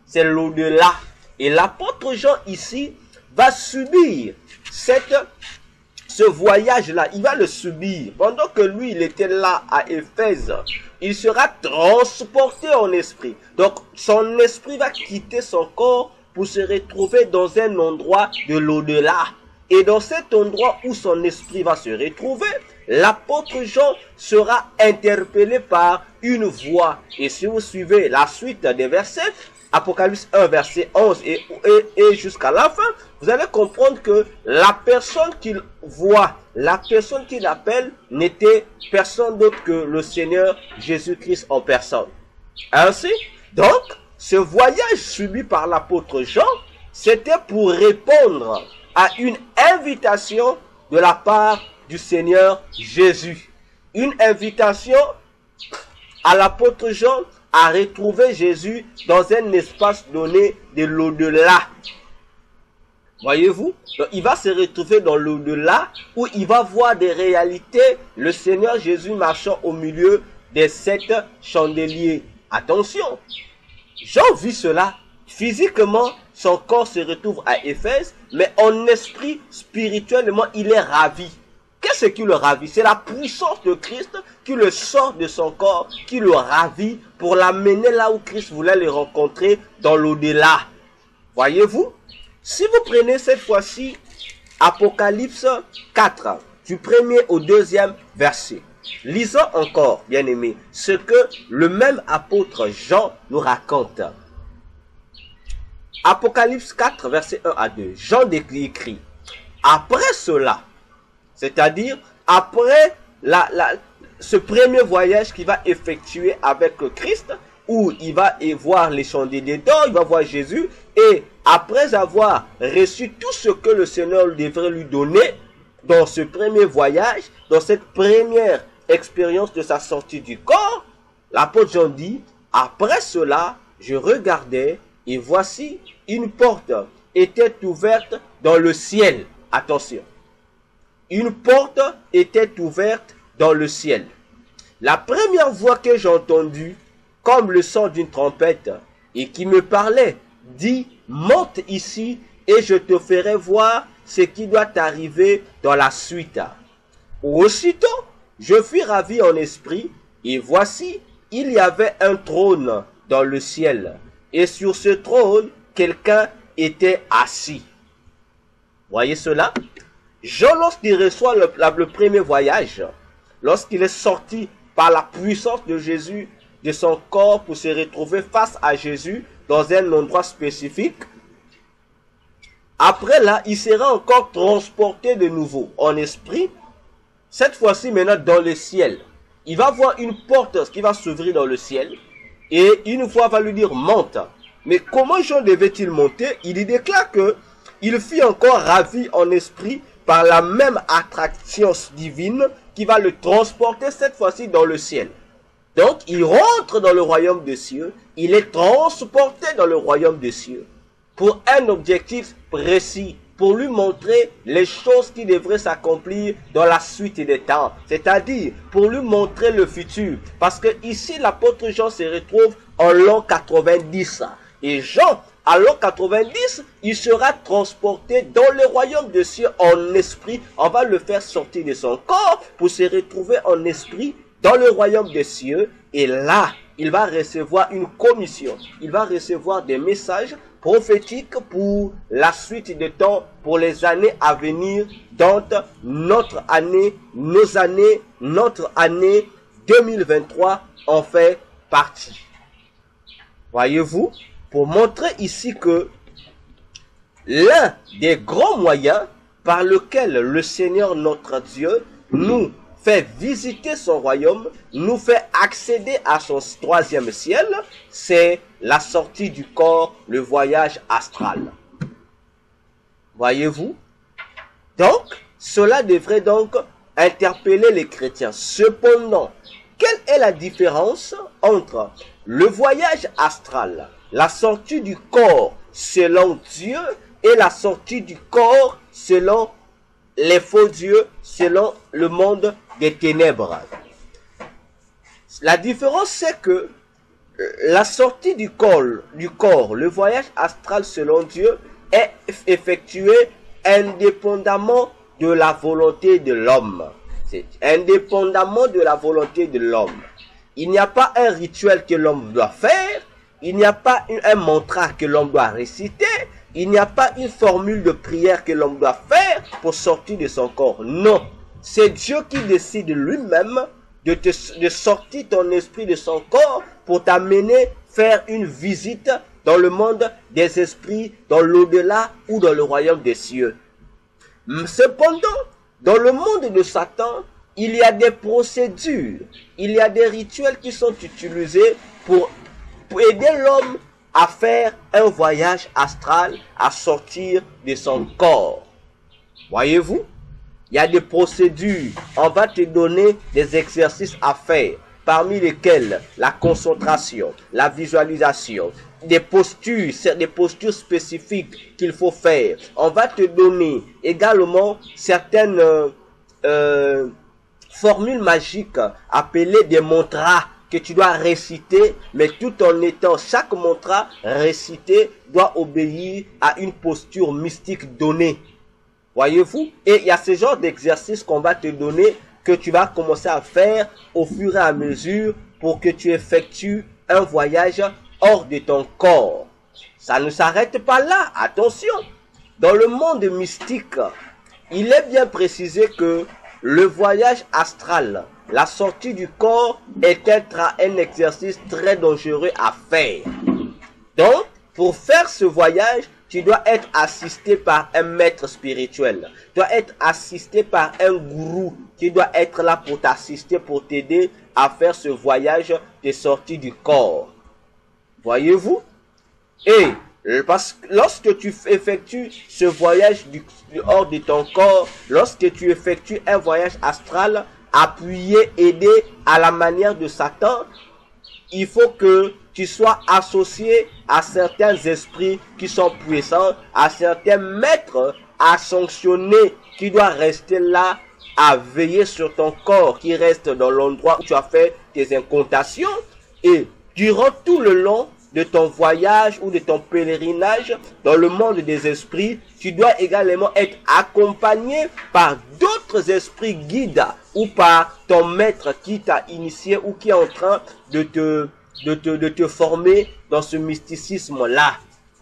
c'est l'au-delà. Et l'apôtre Jean ici va subir ce voyage-là, il va le subir. Pendant que lui, il était là à Éphèse, il sera transporté en esprit. Donc, son esprit va quitter son corps pour se retrouver dans un endroit de l'au-delà. Et dans cet endroit où son esprit va se retrouver, l'apôtre Jean sera interpellé par une voix. Et si vous suivez la suite des versets, Apocalypse 1, verset 11 et jusqu'à la fin, vous allez comprendre que la personne qu'il voit, la personne qu'il appelle, n'était personne d'autre que le Seigneur Jésus-Christ en personne. Ainsi, donc, ce voyage subi par l'apôtre Jean, c'était pour répondre à une invitation de la part du Seigneur Jésus. Une invitation à l'apôtre Jean à retrouver Jésus dans un espace donné de l'au-delà. Voyez-vous? Donc, il va se retrouver dans l'au-delà où il va voir des réalités, le Seigneur Jésus marchant au milieu des 7 chandeliers. Attention! Jean vit cela. Physiquement, son corps se retrouve à Éphèse, mais en esprit, spirituellement, il est ravi. Qu'est-ce qui le ravit? C'est la puissance de Christ qui le sort de son corps, qui le ravit pour l'amener là où Christ voulait le rencontrer, dans l'au-delà. Voyez-vous? Si vous prenez cette fois-ci Apocalypse 4, du 1er au 2e verset, lisons encore, bien-aimés, ce que le même apôtre Jean nous raconte. Apocalypse 4, verset 1 à 2. Jean écrit: après cela, c'est-à-dire après ce premier voyage qu'il va effectuer avec Christ, où il va y voir les chandeliers d'or, il va voir Jésus, Et après avoir reçu tout ce que le Seigneur devrait lui donner dans ce premier voyage, dans cette première expérience de sa sortie du corps, l'apôtre Jean dit, après cela, je regardais et voici une porte était ouverte dans le ciel. Attention. Une porte était ouverte dans le ciel. La première voix que j'ai entendue, comme le son d'une trompette, et qui me parlait, dit, monte ici et je te ferai voir ce qui doit t'arriver dans la suite. Aussitôt, je fus ravi en esprit, et voici, il y avait un trône dans le ciel, et sur ce trône, quelqu'un était assis. Voyez cela? Jean, lorsqu'il reçoit le premier voyage, lorsqu'il est sorti par la puissance de Jésus, de son corps pour se retrouver face à Jésus dans un endroit spécifique, après là, il sera encore transporté de nouveau en esprit, cette fois-ci maintenant dans le ciel. Il va voir une porte qui va s'ouvrir dans le ciel et une voix va lui dire monte. Mais comment Jean devait-il monter? Il y déclare que il fut encore ravi en esprit par la même attraction divine qui va le transporter cette fois-ci dans le ciel. Donc il rentre dans le royaume des cieux, il est transporté dans le royaume des cieux pour un objectif précis, pour lui montrer les choses qui devraient s'accomplir dans la suite des temps, c'est-à-dire pour lui montrer le futur. Parce que ici l'apôtre Jean se retrouve en l'an 90 et Jean, à l'an 90, il sera transporté dans le royaume des cieux en esprit. On va le faire sortir de son corps pour se retrouver en esprit dans le royaume des cieux. Et là, il va recevoir une commission. Il va recevoir des messages prophétiques pour la suite des temps, pour les années à venir, dont notre année, notre année 2023 en fait partie. Voyez-vous? Pour montrer ici que l'un des grands moyens par lequel le Seigneur notre Dieu nous fait visiter son royaume, nous fait accéder à son troisième ciel, c'est la sortie du corps, le voyage astral. Voyez-vous? Donc, cela devrait donc interpeller les chrétiens. Cependant, quelle est la différence entre le voyage astral, la sortie du corps selon Dieu et la sortie du corps selon les faux dieux, selon le monde des ténèbres? La différence, c'est que la sortie du corps, le voyage astral selon Dieu, est effectué indépendamment de la volonté de l'homme. C'est indépendamment de la volonté de l'homme. Il n'y a pas un rituel que l'homme doit faire, il n'y a pas un mantra que l'homme doit réciter, il n'y a pas une formule de prière que l'homme doit faire pour sortir de son corps. Non, c'est Dieu qui décide lui-même de sortir ton esprit de son corps pour t'amener faire une visite dans le monde des esprits, dans l'au-delà ou dans le royaume des cieux. Cependant, dans le monde de Satan, il y a des procédures, il y a des rituels qui sont utilisés pour aider l'homme à faire un voyage astral, à sortir de son corps. Voyez-vous? Il y a des procédures. On va te donner des exercices à faire, parmi lesquels la concentration, la visualisation, des postures spécifiques qu'il faut faire. On va te donner également certaines formules magiques appelées des mantras que tu dois réciter, mais tout en étant, chaque mantra récité doit obéir à une posture mystique donnée. Voyez-vous? Et il y a ce genre d'exercice qu'on va te donner, que tu vas commencer à faire au fur et à mesure pour que tu effectues un voyage hors de ton corps. Ça ne s'arrête pas là, attention. Dans le monde mystique, il est bien précisé que le voyage astral, la sortie du corps, est un exercice très dangereux à faire. Donc, pour faire ce voyage, tu dois être assisté par un maître spirituel. Tu dois être assisté par un gourou qui doit être là pour t'assister, pour t'aider à faire ce voyage de sortie du corps. Voyez-vous? Et Parce que lorsque tu effectues ce voyage hors de ton corps, lorsque tu effectues un voyage astral, appuyé, aidé à la manière de Satan, il faut que tu sois associé à certains esprits qui sont puissants, à certains maîtres à sanctionner, qui doivent rester là à veiller sur ton corps, qui reste dans l'endroit où tu as fait tes incantations. Et durant tout le long de ton voyage ou de ton pèlerinage dans le monde des esprits, tu dois également être accompagné par d'autres esprits guides ou par ton maître qui t'a initié ou qui est en train de te former dans ce mysticisme-là.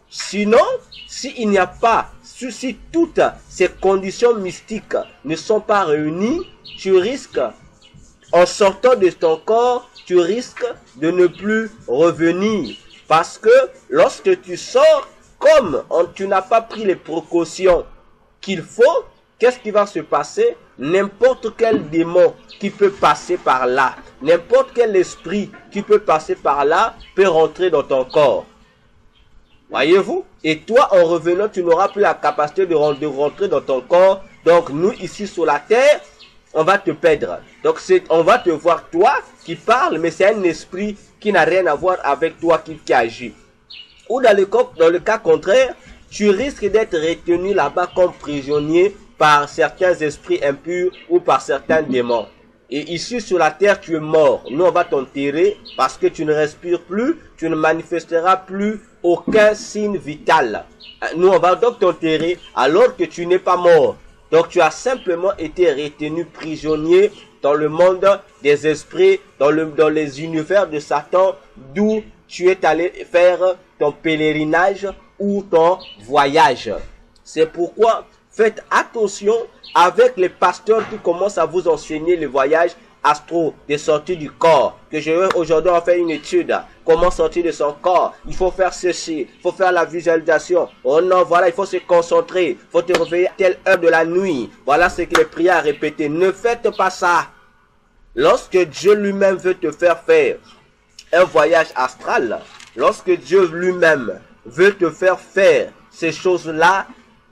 Sinon, s'il n'y a pas, si toutes ces conditions mystiques ne sont pas réunies, tu risques, en sortant de ton corps, tu risques de ne plus revenir. Parce que lorsque tu sors, comme tu n'as pas pris les précautions qu'il faut, qu'est-ce qui va se passer? N'importe quel démon qui peut passer par là, n'importe quel esprit qui peut passer par là, peut rentrer dans ton corps. Voyez-vous? Et toi, en revenant, tu n'auras plus la capacité de rentrer dans ton corps. Donc, nous, ici sur la terre, on va te perdre. Donc, on va te voir toi qui parle, mais c'est un esprit qui n'a rien à voir avec toi qui agit. Ou dans le cas contraire, tu risques d'être retenu là-bas comme prisonnier par certains esprits impurs ou par certains démons. Et ici sur la terre, tu es mort. Nous, on va t'enterrer parce que tu ne respires plus, tu ne manifesteras plus aucun signe vital. Nous, on va donc t'enterrer alors que tu n'es pas mort. Donc, tu as simplement été retenu prisonnier dans le monde des esprits, dans les univers de Satan, d'où tu es allé faire ton pèlerinage ou ton voyage. C'est pourquoi faites attention avec les pasteurs qui commencent à vous enseigner le voyage astro, des sorties du corps. Que je vais aujourd'hui en faire une étude. Comment sortir de son corps. Il faut faire ceci. Il faut faire la visualisation. Oh non, voilà, il faut se concentrer. Il faut te réveiller à telle heure de la nuit. Voilà ce que les prières à répéter. Ne faites pas ça. Lorsque Dieu lui-même veut te faire un voyage astral, lorsque Dieu lui-même veut te faire ces choses-là,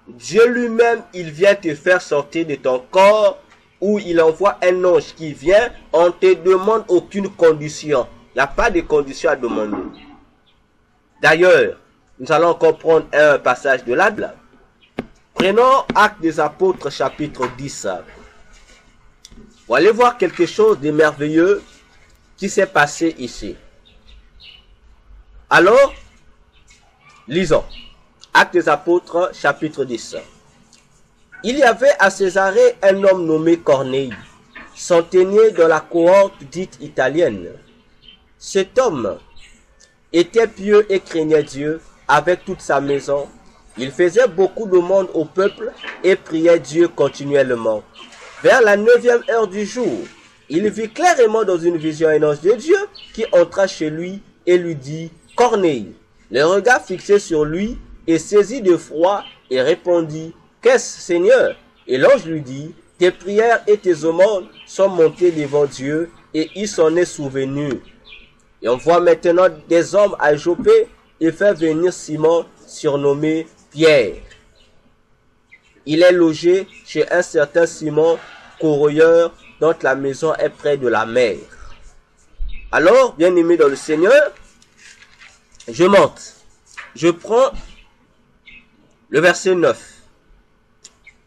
Dieu lui-même, il vient te faire sortir de ton corps, où il envoie un ange qui vient, on ne te demande aucune condition. Il n'y a pas de condition à demander. D'ailleurs, nous allons encore prendre un passage de la Bible. Prenons Actes des Apôtres chapitre 10. Vous allez voir quelque chose de merveilleux qui s'est passé ici. Alors, lisons. Actes des Apôtres, chapitre 10. Il y avait à Césarée un homme nommé Corneille, centenier de la cohorte dite italienne. Cet homme était pieux et craignait Dieu avec toute sa maison. Il faisait beaucoup de monde au peuple et priait Dieu continuellement. Vers la 9e heure du jour, il vit clairement dans une vision un ange de Dieu qui entra chez lui et lui dit « Corneille ». Le regard fixé sur lui et saisi de froid et répondit « Qu'est-ce, Seigneur ?» Et l'ange lui dit « Tes prières et tes aumônes sont montées devant Dieu et il s'en est souvenu. » Et on voit maintenant des hommes à Joppé et fait venir Simon, surnommé Pierre. Il est logé chez un certain Simon, corroyeur, dont la maison est près de la mer. Alors, bien-aimés dans le Seigneur, je monte. Je prends le verset 9.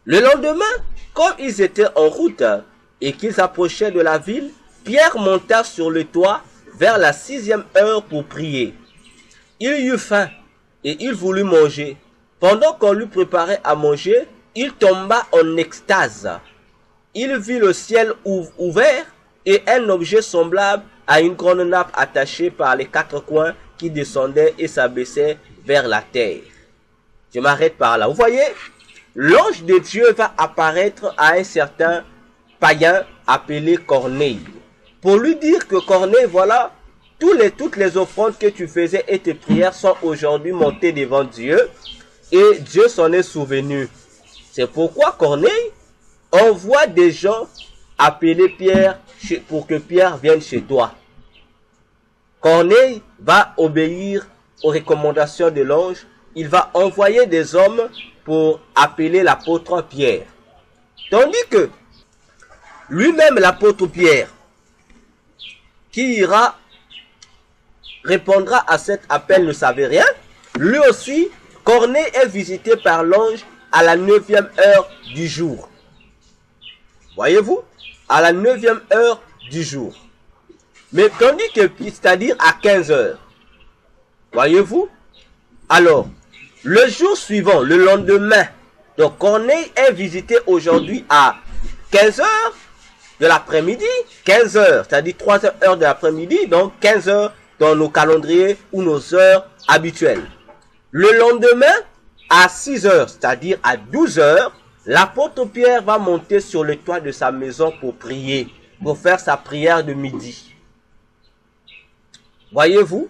Le lendemain, comme ils étaient en route et qu'ils approchaient de la ville, Pierre monta sur le toit vers la 6e heure pour prier. Il eut faim et il voulut manger. Pendant qu'on lui préparait à manger, il tomba en extase. Il vit le ciel ouvert et un objet semblable à une grande nappe attachée par les 4 coins qui descendait et s'abaissait vers la terre. Je m'arrête par là. Vous voyez, l'ange de Dieu va apparaître à un certain païen appelé Corneille, pour lui dire que Corneille, voilà, toutes les offrandes que tu faisais et tes prières sont aujourd'hui montées devant Dieu, et Dieu s'en est souvenu. C'est pourquoi Corneille envoie des gens appeler Pierre pour que Pierre vienne chez toi. Corneille va obéir aux recommandations de l'ange il va envoyer des hommes pour appeler l'apôtre Pierre. Tandis que lui-même, l'apôtre Pierre, qui ira, répondra à cet appel, ne savait rien. Lui aussi, Corneille est visité par l'ange à la 9e heure du jour. Voyez-vous? À la 9e heure du jour. Mais tandis que, c'est-à-dire à 15 heures. Voyez-vous? Alors, le jour suivant, le lendemain, donc Corneille est visité aujourd'hui à 15 heures de l'après-midi, 15 heures, c'est-à-dire 3 heures de l'après-midi, donc 15 heures dans nos calendriers ou nos heures habituelles. Le lendemain, à 6 heures, c'est-à-dire à 12 heures, l'apôtre Pierre va monter sur le toit de sa maison pour prier, pour faire sa prière de midi. Voyez-vous?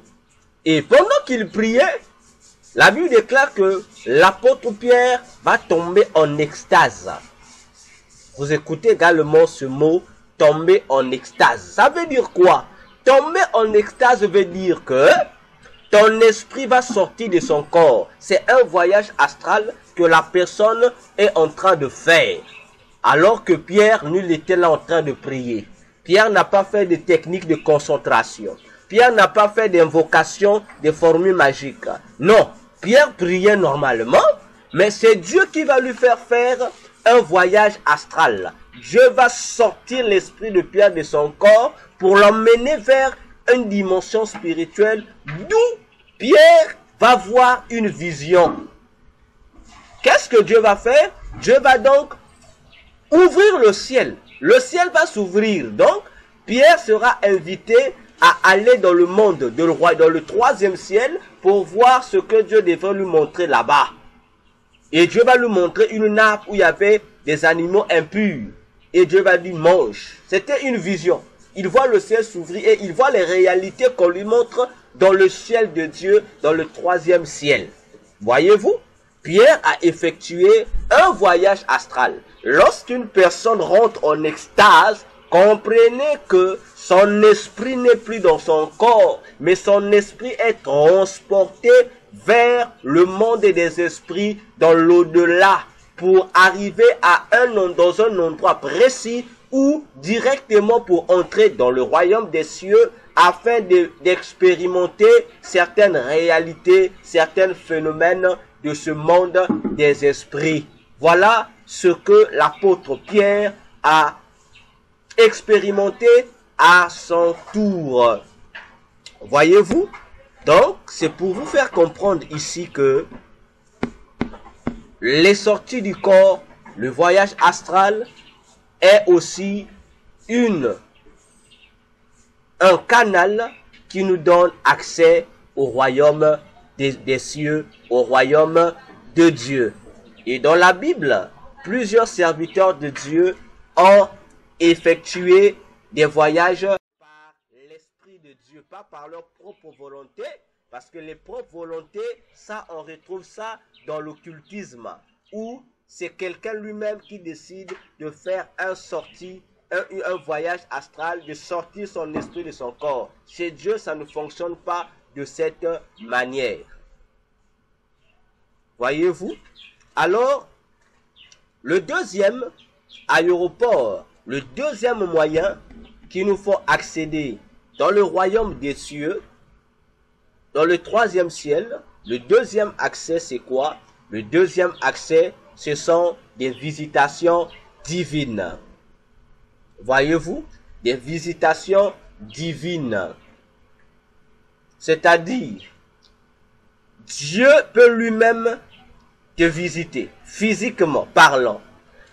Et pendant qu'il priait, la Bible déclare que l'apôtre Pierre va tomber en extase. Vous écoutez également ce mot, tomber en extase. Ça veut dire quoi? Tomber en extase veut dire que ton esprit va sortir de son corps. C'est un voyage astral que la personne est en train de faire. Alors que Pierre, nul était là en train de prier. Pierre n'a pas fait de technique de concentration. Pierre n'a pas fait d'invocation, de formules magiques. Non, Pierre priait normalement, mais c'est Dieu qui va lui faire un voyage astral. Dieu va sortir l'esprit de Pierre de son corps pour l'emmener vers une dimension spirituelle d'où Pierre va voir une vision. Qu'est-ce que Dieu va faire? Dieu va donc ouvrir le ciel. Le ciel va s'ouvrir. Donc, Pierre sera invité à aller dans le monde de le roi, dans le 3e ciel, pour voir ce que Dieu devrait lui montrer là-bas. Et Dieu va lui montrer une nappe où il y avait des animaux impurs. Et Dieu va lui mange. C'était une vision. Il voit le ciel s'ouvrir et il voit les réalités qu'on lui montre dans le ciel de Dieu, dans le 3e ciel. Voyez-vous? Pierre a effectué un voyage astral. Lorsqu'une personne rentre en extase, comprenez que son esprit n'est plus dans son corps, mais son esprit est transporté vers le monde des esprits dans l'au-delà pour arriver dans un endroit précis ou directement pour entrer dans le royaume des cieux afin d'expérimenter certaines réalités, certains phénomènes de ce monde des esprits. Voilà ce que l'apôtre Pierre a expérimenté à son tour. Voyez-vous? Donc, c'est pour vous faire comprendre ici que les sorties du corps, le voyage astral est aussi un canal qui nous donne accès au royaume des cieux, au royaume de Dieu. Et dans la Bible, plusieurs serviteurs de Dieu ont effectué des voyages par l'Esprit de Dieu, pas par leur propre volonté, parce que les propres volontés, ça, on retrouve ça dans l'occultisme, où c'est quelqu'un lui-même qui décide de faire un voyage astral, de sortir son esprit de son corps. Chez Dieu, ça ne fonctionne pas de cette manière. Voyez-vous? Alors, le deuxième aéroport, le deuxième moyen qui nous faut accéder dans le royaume des cieux, dans le 3e ciel, le deuxième accès, c'est quoi? Le deuxième accès, ce sont des visitations divines. Voyez-vous? Des visitations divines. C'est-à-dire, Dieu peut lui-même te visiter, physiquement parlant.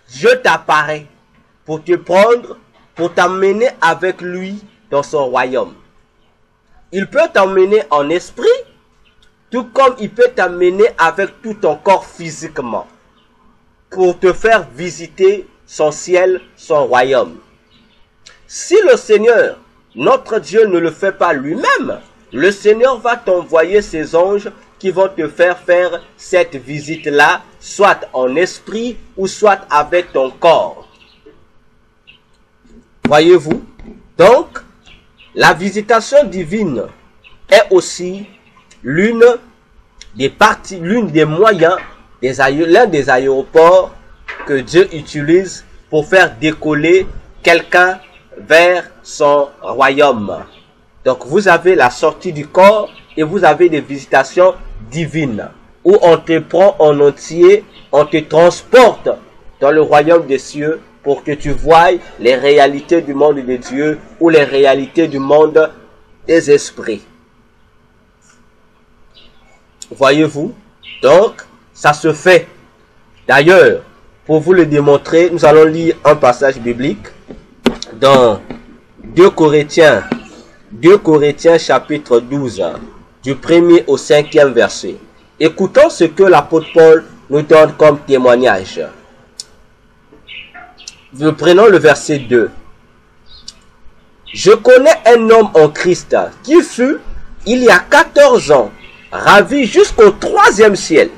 Dieu t'apparaît pour te prendre, pour t'emmener avec lui dans son royaume. Il peut t'emmener en esprit, tout comme il peut t'emmener avec tout ton corps physiquement, pour te faire visiter son ciel, son royaume. Si le Seigneur, notre Dieu, ne le fait pas lui-même, le Seigneur va t'envoyer ses anges qui vont te faire cette visite-là, soit en esprit ou soit avec ton corps. Voyez-vous? Donc, la visitation divine est aussi l'une l'une des moyens, l'un des aéroports que Dieu utilise pour faire décoller quelqu'un vers son royaume. Donc vous avez la sortie du corps et vous avez des visitations divines où on te prend en entier, on te transporte dans le royaume des cieux pour que tu voies les réalités du monde de Dieu ou les réalités du monde des esprits. Voyez-vous? Donc, ça se fait. D'ailleurs, pour vous le démontrer, nous allons lire un passage biblique dans 2 Corinthiens chapitre 12, du 1er au 5e verset. Écoutons ce que l'apôtre Paul nous donne comme témoignage. Nous prenons le verset 2. Je connais un homme en Christ qui fut, il y a 14 ans, ravi jusqu'au 3e ciel.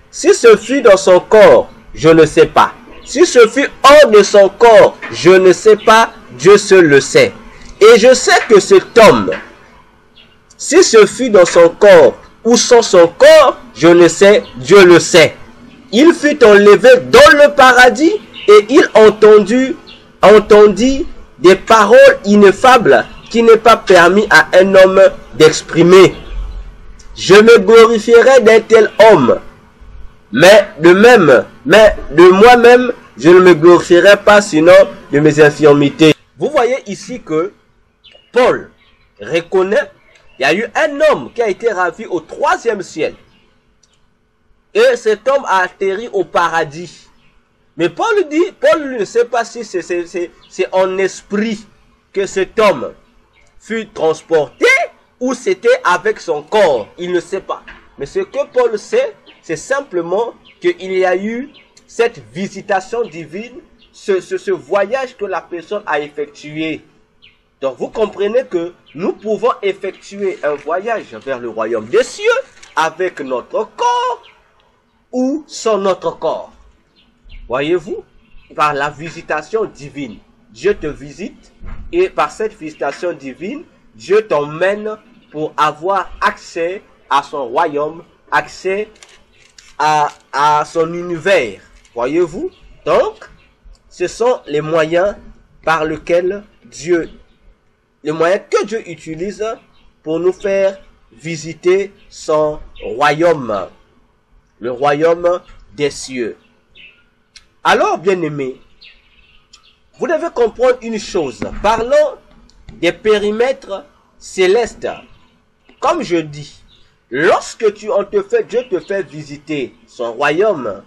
Si ce fut dans son corps, je ne sais pas. Si ce fut hors de son corps, je ne sais pas, Dieu seul le sait. Et je sais que cet homme, si ce fut dans son corps ou sans son corps, je ne sais, Dieu le sait. Il fut enlevé dans le paradis et il entendit des paroles ineffables qui n'est pas permis à un homme d'exprimer. Je me glorifierai d'un tel homme, mais de moi-même, je ne me glorifierai pas sinon de mes infirmités. Vous voyez ici que Paul reconnaît qu'il y a eu un homme qui a été ravi au 3e ciel. Et cet homme a atterri au paradis. Mais Paul ne sait pas si c'est en esprit que cet homme fut transporté ou c'était avec son corps. Il ne sait pas. Mais ce que Paul sait, c'est simplement qu'il y a eu cette visitation divine, ce voyage que la personne a effectué. Donc vous comprenez que nous pouvons effectuer un voyage vers le royaume des cieux avec notre corps ou sans notre corps. Voyez-vous, par la visitation divine, Dieu te visite et par cette visitation divine, Dieu t'emmène pour avoir accès à son royaume, accès à son univers. Voyez-vous? Donc, ce sont les moyens par lesquels les moyens que Dieu utilise pour nous faire visiter son royaume, le royaume des cieux. Alors, bien-aimés, vous devez comprendre une chose. Parlons des périmètres célestes. Comme je dis, lorsque Dieu te fait visiter son royaume,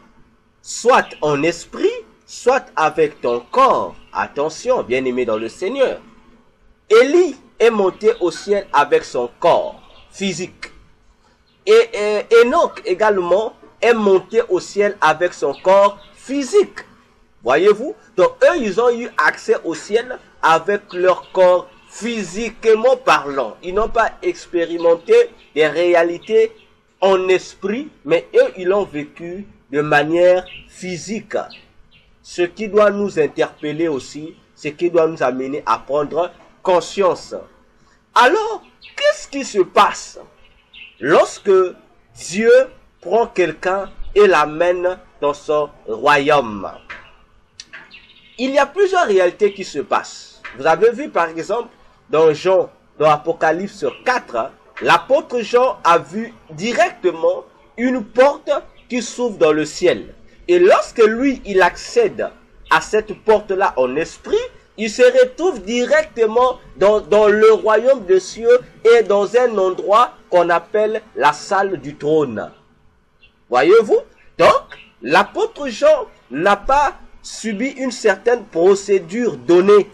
soit en esprit, soit avec ton corps. Attention, bien-aimé dans le Seigneur. Élie est monté au ciel avec son corps physique. Et Enoch également est monté au ciel avec son corps physique. Voyez-vous? Donc eux, ils ont eu accès au ciel avec leur corps physiquement parlant. Ils n'ont pas expérimenté des réalités en esprit, mais eux, ils l'ont vécu de manière physique. Ce qui doit nous interpeller aussi, ce qui doit nous amener à prendre conscience. Alors, qu'est-ce qui se passe lorsque Dieu prend quelqu'un et l'amène dans son royaume? Il y a plusieurs réalités qui se passent. Vous avez vu par exemple dans Apocalypse 4, l'apôtre Jean a vu directement une porte qui s'ouvre dans le ciel. Et lorsque lui, il accède à cette porte-là en esprit, il se retrouve directement dans le royaume des cieux et dans un endroit qu'on appelle la salle du trône. Voyez-vous? Donc, l'apôtre Jean n'a pas subi une certaine procédure donnée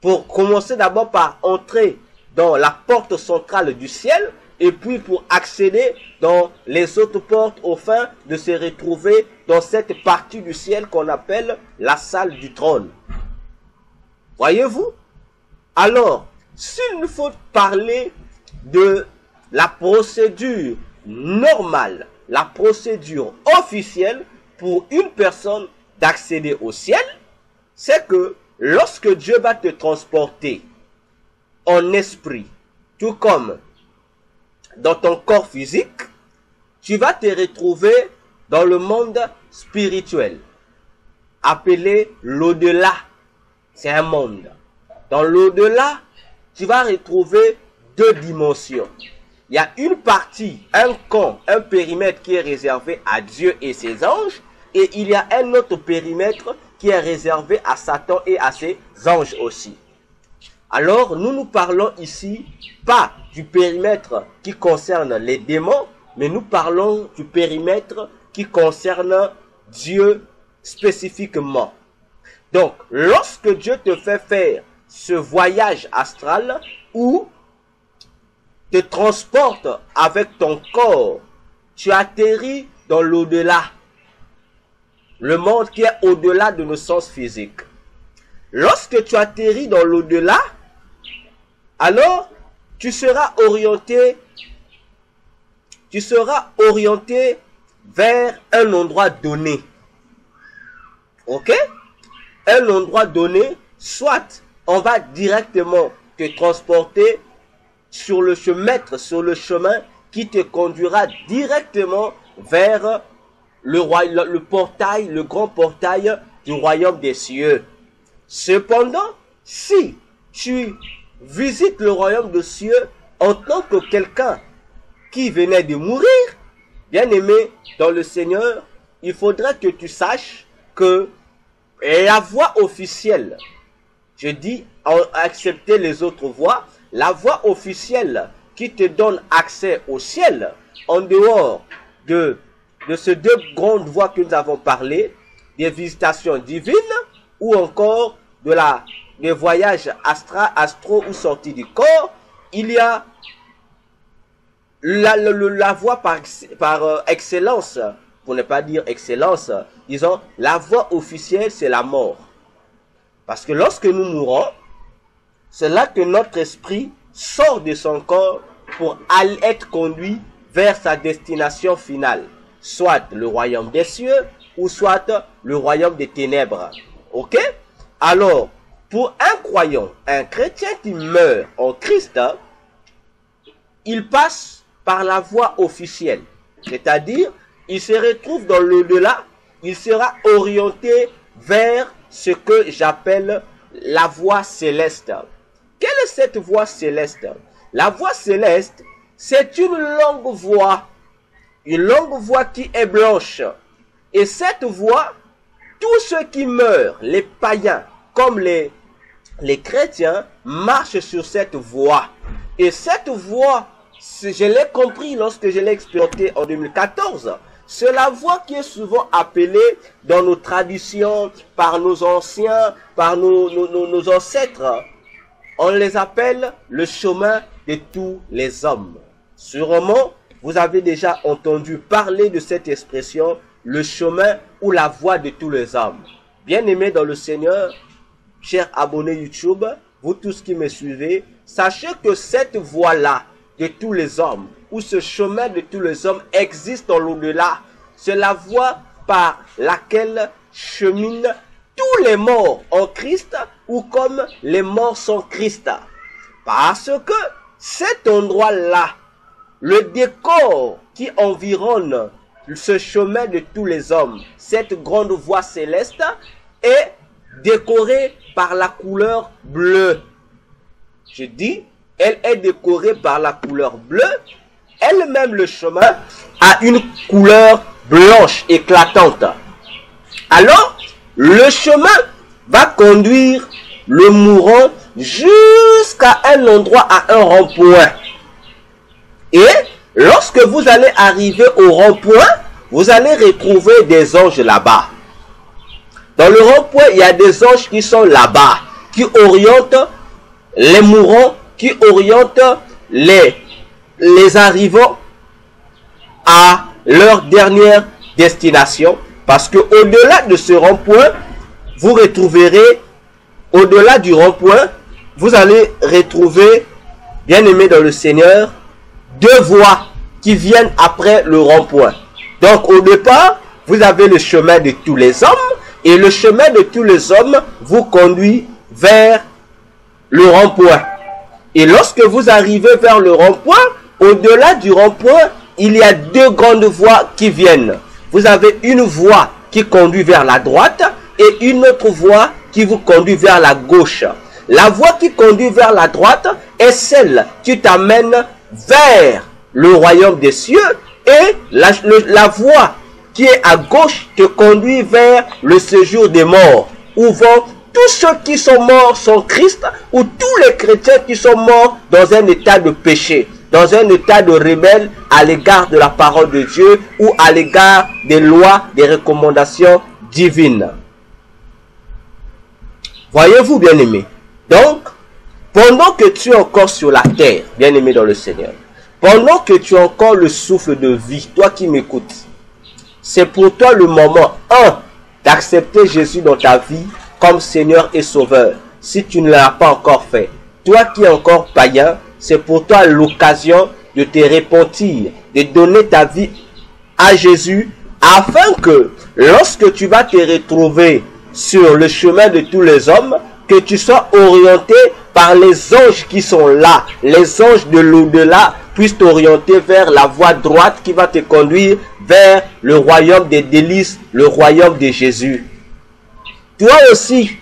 pour commencer d'abord par entrer dans la porte centrale du ciel et puis pour accéder dans les autres portes afin de se retrouver dans cette partie du ciel qu'on appelle la salle du trône. Voyez-vous? Alors, s'il nous faut parler de la procédure normale, la procédure officielle pour une personne d'accéder au ciel, c'est que lorsque Dieu va te transporter en esprit, tout comme dans ton corps physique, tu vas te retrouver dans le monde spirituel, appelé l'au-delà. C'est un monde. Dans l'au-delà, tu vas retrouver deux dimensions. Il y a une partie, un camp, un périmètre qui est réservé à Dieu et ses anges, et il y a un autre périmètre qui est réservé à Satan et à ses anges aussi. Alors, nous parlons ici pas du périmètre qui concerne les démons, mais nous parlons du périmètre qui concerne Dieu spécifiquement. Donc, lorsque Dieu te fait faire ce voyage astral où te transporte avec ton corps, tu atterris dans l'au-delà, le monde qui est au-delà de nos sens physiques. Lorsque tu atterris dans l'au-delà, alors tu seras orienté vers un endroit donné. Ok? Un endroit donné, soit on va directement te transporter sur le chemin qui te conduira directement vers le portail, le grand portail du royaume des cieux. Cependant, si tu visites le royaume des cieux en tant que quelqu'un qui venait de mourir, bien aimé dans le Seigneur, il faudrait que tu saches que la voie officielle, je dis, accepter les autres voies, la voie officielle qui te donne accès au ciel, en dehors de ces deux grandes voies que nous avons parlé, des visitations divines, ou encore des voyages astro ou sortis du corps, il y a la voie par excellence, pour ne pas dire excellence, disons, la voie officielle, c'est la mort. Parce que lorsque nous mourons, c'est là que notre esprit sort de son corps pour être conduit vers sa destination finale, soit le royaume des cieux, ou soit le royaume des ténèbres. Ok? Alors, pour un croyant, un chrétien qui meurt en Christ, il passe par la voie officielle. C'est-à-dire, il se retrouve dans l'au-delà, il sera orienté vers ce que j'appelle la voie céleste. Quelle est cette voie céleste? La voie céleste, c'est une longue voie qui est blanche. Et cette voie, tous ceux qui meurent, les païens comme les chrétiens, marchent sur cette voie. Et cette voie, je l'ai compris lorsque je l'ai expérimenté en 2014. C'est la voie qui est souvent appelée dans nos traditions, par nos anciens, par nos ancêtres. On les appelle le chemin de tous les hommes. Sûrement, vous avez déjà entendu parler de cette expression, le chemin ou la voie de tous les hommes. Bien-aimés dans le Seigneur, chers abonnés YouTube, vous tous qui me suivez, sachez que cette voie-là de tous les hommes, ou ce chemin de tous les hommes existe dans l'au-delà. C'est la voie par laquelle cheminent tous les morts en Christ, ou comme les morts sans Christ. Parce que cet endroit-là, le décor qui environne ce chemin de tous les hommes, cette grande voie céleste, est décoré par la couleur bleue. Je dis, elle est décorée par la couleur bleue. Elle-même, le chemin, a une couleur blanche éclatante. Alors, le chemin va conduire le mourant jusqu'à un endroit, à un rond-point. Et lorsque vous allez arriver au rond-point, vous allez retrouver des anges là-bas. Dans le rond-point, il y a des anges qui sont là-bas, qui orientent les mourants, qui orientent les arrivants à leur dernière destination. Parce que au-delà de ce rond-point, vous retrouverez, au-delà du rond-point, vous allez retrouver, bien aimés dans le Seigneur, deux voies qui viennent après le rond-point. Donc au départ, vous avez le chemin de tous les hommes, et le chemin de tous les hommes vous conduit vers le rond-point. Et lorsque vous arrivez vers le rond-point, au-delà du rond-point, il y a deux grandes voies qui viennent. Vous avez une voie qui conduit vers la droite et une autre voie qui vous conduit vers la gauche. La voie qui conduit vers la droite est celle qui t'amène vers le royaume des cieux et la voie qui est à gauche te conduit vers le séjour des morts, où vont tous ceux qui sont morts sans Christ, ou tous les chrétiens qui sont morts dans un état de péché, dans un état de rebelle à l'égard de la parole de Dieu ou à l'égard des lois, des recommandations divines. Voyez-vous, bien-aimés? Donc, pendant que tu es encore sur la terre, bien-aimé dans le Seigneur, pendant que tu as encore le souffle de vie, toi qui m'écoutes, c'est pour toi le moment, d'accepter Jésus dans ta vie comme Seigneur et Sauveur, si tu ne l'as pas encore fait. Toi qui es encore païen, c'est pour toi l'occasion de te repentir, de donner ta vie à Jésus, afin que lorsque tu vas te retrouver sur le chemin de tous les hommes, que tu sois orienté par les anges qui sont là, les anges de l'au-delà puissent t'orienter vers la voie droite qui va te conduire vers le royaume des délices, le royaume de Jésus. Toi aussi,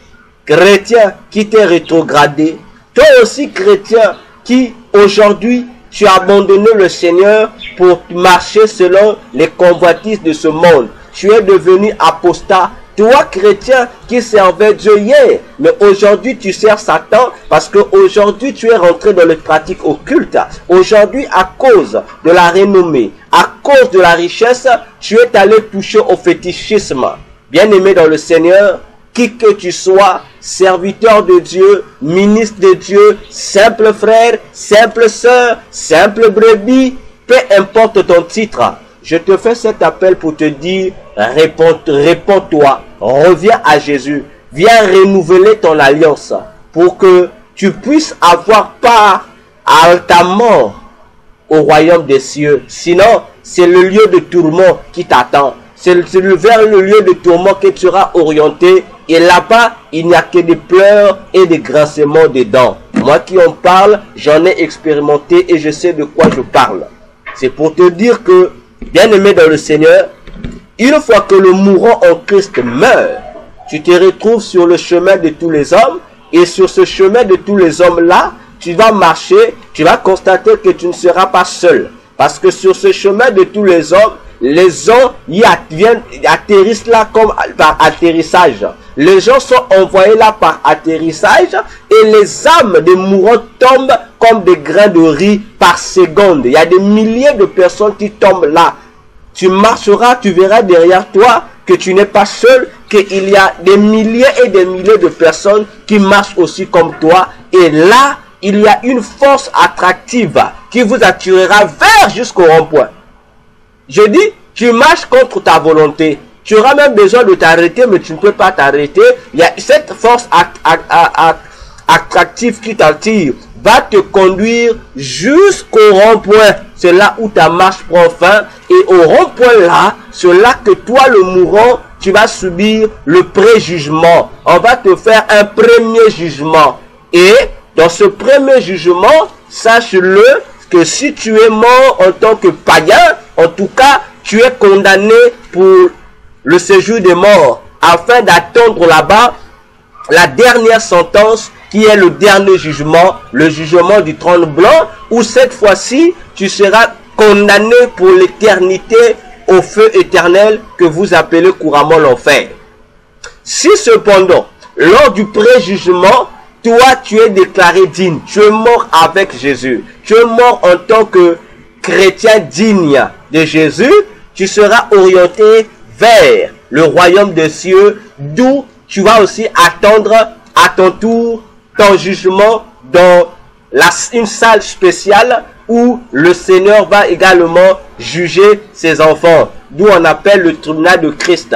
chrétien qui t'es rétrogradé, toi aussi, chrétien qui aujourd'hui tu as abandonné le Seigneur pour marcher selon les convoitises de ce monde, tu es devenu apostat. Toi, chrétien, qui servais Dieu hier, mais aujourd'hui tu sers Satan parce que aujourd'hui tu es rentré dans les pratiques occultes. Aujourd'hui, à cause de la renommée, à cause de la richesse, tu es allé toucher au fétichisme. Bien-aimé dans le Seigneur, qui que tu sois, serviteur de Dieu, ministre de Dieu, simple frère, simple sœur, simple brebis, peu importe ton titre, je te fais cet appel pour te dire, réponds-toi, reviens à Jésus, viens renouveler ton alliance pour que tu puisses avoir part à ta mort au royaume des cieux. Sinon, c'est le lieu de tourment qui t'attend. C'est vers le lieu de tourment que tu seras orienté. Et là-bas, il n'y a que des pleurs et des grincements des dents. Moi qui en parle, j'en ai expérimenté et je sais de quoi je parle. C'est pour te dire que, bien-aimé dans le Seigneur, une fois que le mourant en Christ meurt, tu te retrouves sur le chemin de tous les hommes. Et sur ce chemin de tous les hommes-là, tu vas marcher, tu vas constater que tu ne seras pas seul. Parce que sur ce chemin de tous les hommes y atterrissent là comme par atterrissage. Les gens sont envoyés là par atterrissage et les âmes des mourants tombent comme des grains de riz par seconde. Il y a des milliers de personnes qui tombent là. Tu marcheras, tu verras derrière toi que tu n'es pas seul, qu'il y a des milliers et des milliers de personnes qui marchent aussi comme toi. Et là, il y a une force attractive qui vous attirera vers jusqu'au rond-point. Je dis, tu marches contre ta volonté. Tu auras même besoin de t'arrêter, mais tu ne peux pas t'arrêter. Il y a cette force attractive qui t'attire, va te conduire jusqu'au rond-point. C'est là où ta marche prend fin. Et au rond-point là, c'est là que toi, le mourant, tu vas subir le pré-jugement. On va te faire un premier jugement. Et dans ce premier jugement, sache-le que si tu es mort en tant que païen, en tout cas, tu es condamné pour le séjour des morts, afin d'attendre là-bas la dernière sentence qui est le dernier jugement, le jugement du trône blanc, où cette fois-ci, tu seras condamné pour l'éternité au feu éternel que vous appelez couramment l'enfer. Si cependant, lors du pré-jugement, toi, tu es déclaré digne, tu es mort avec Jésus, tu es mort en tant que chrétien digne de Jésus, tu seras orienté vers le royaume des cieux, d'où tu vas aussi attendre à ton tour ton jugement dans une salle spéciale où le Seigneur va également juger ses enfants, d'où on appelle le tribunal de Christ.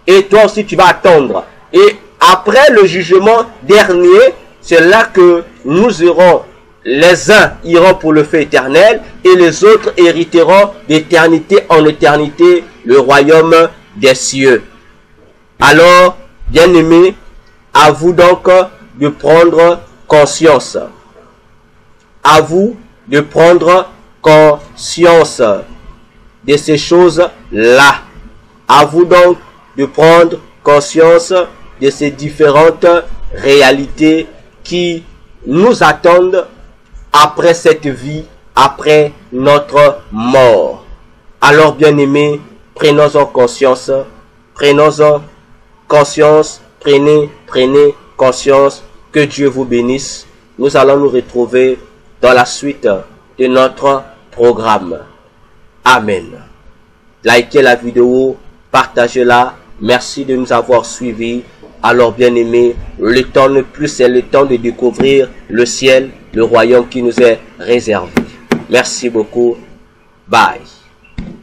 Et toi aussi tu vas attendre. Et après le jugement dernier, c'est là que nous irons, les uns iront pour le feu éternel et les autres hériteront d'éternité en éternité le royaume des cieux. Alors, bien-aimés, à vous donc de prendre conscience. À vous de prendre conscience de ces choses-là. À vous donc de prendre conscience de ces différentes réalités qui nous attendent après cette vie, après notre mort. Alors, bien-aimés, prenons-en conscience, prenons-en conscience, prenez conscience. Que Dieu vous bénisse. Nous allons nous retrouver dans la suite de notre programme. Amen. Likez la vidéo, partagez-la. Merci de nous avoir suivis. Alors, bien-aimés, le temps ne plus, c'est le temps de découvrir le ciel, le royaume qui nous est réservé. Merci beaucoup. Bye.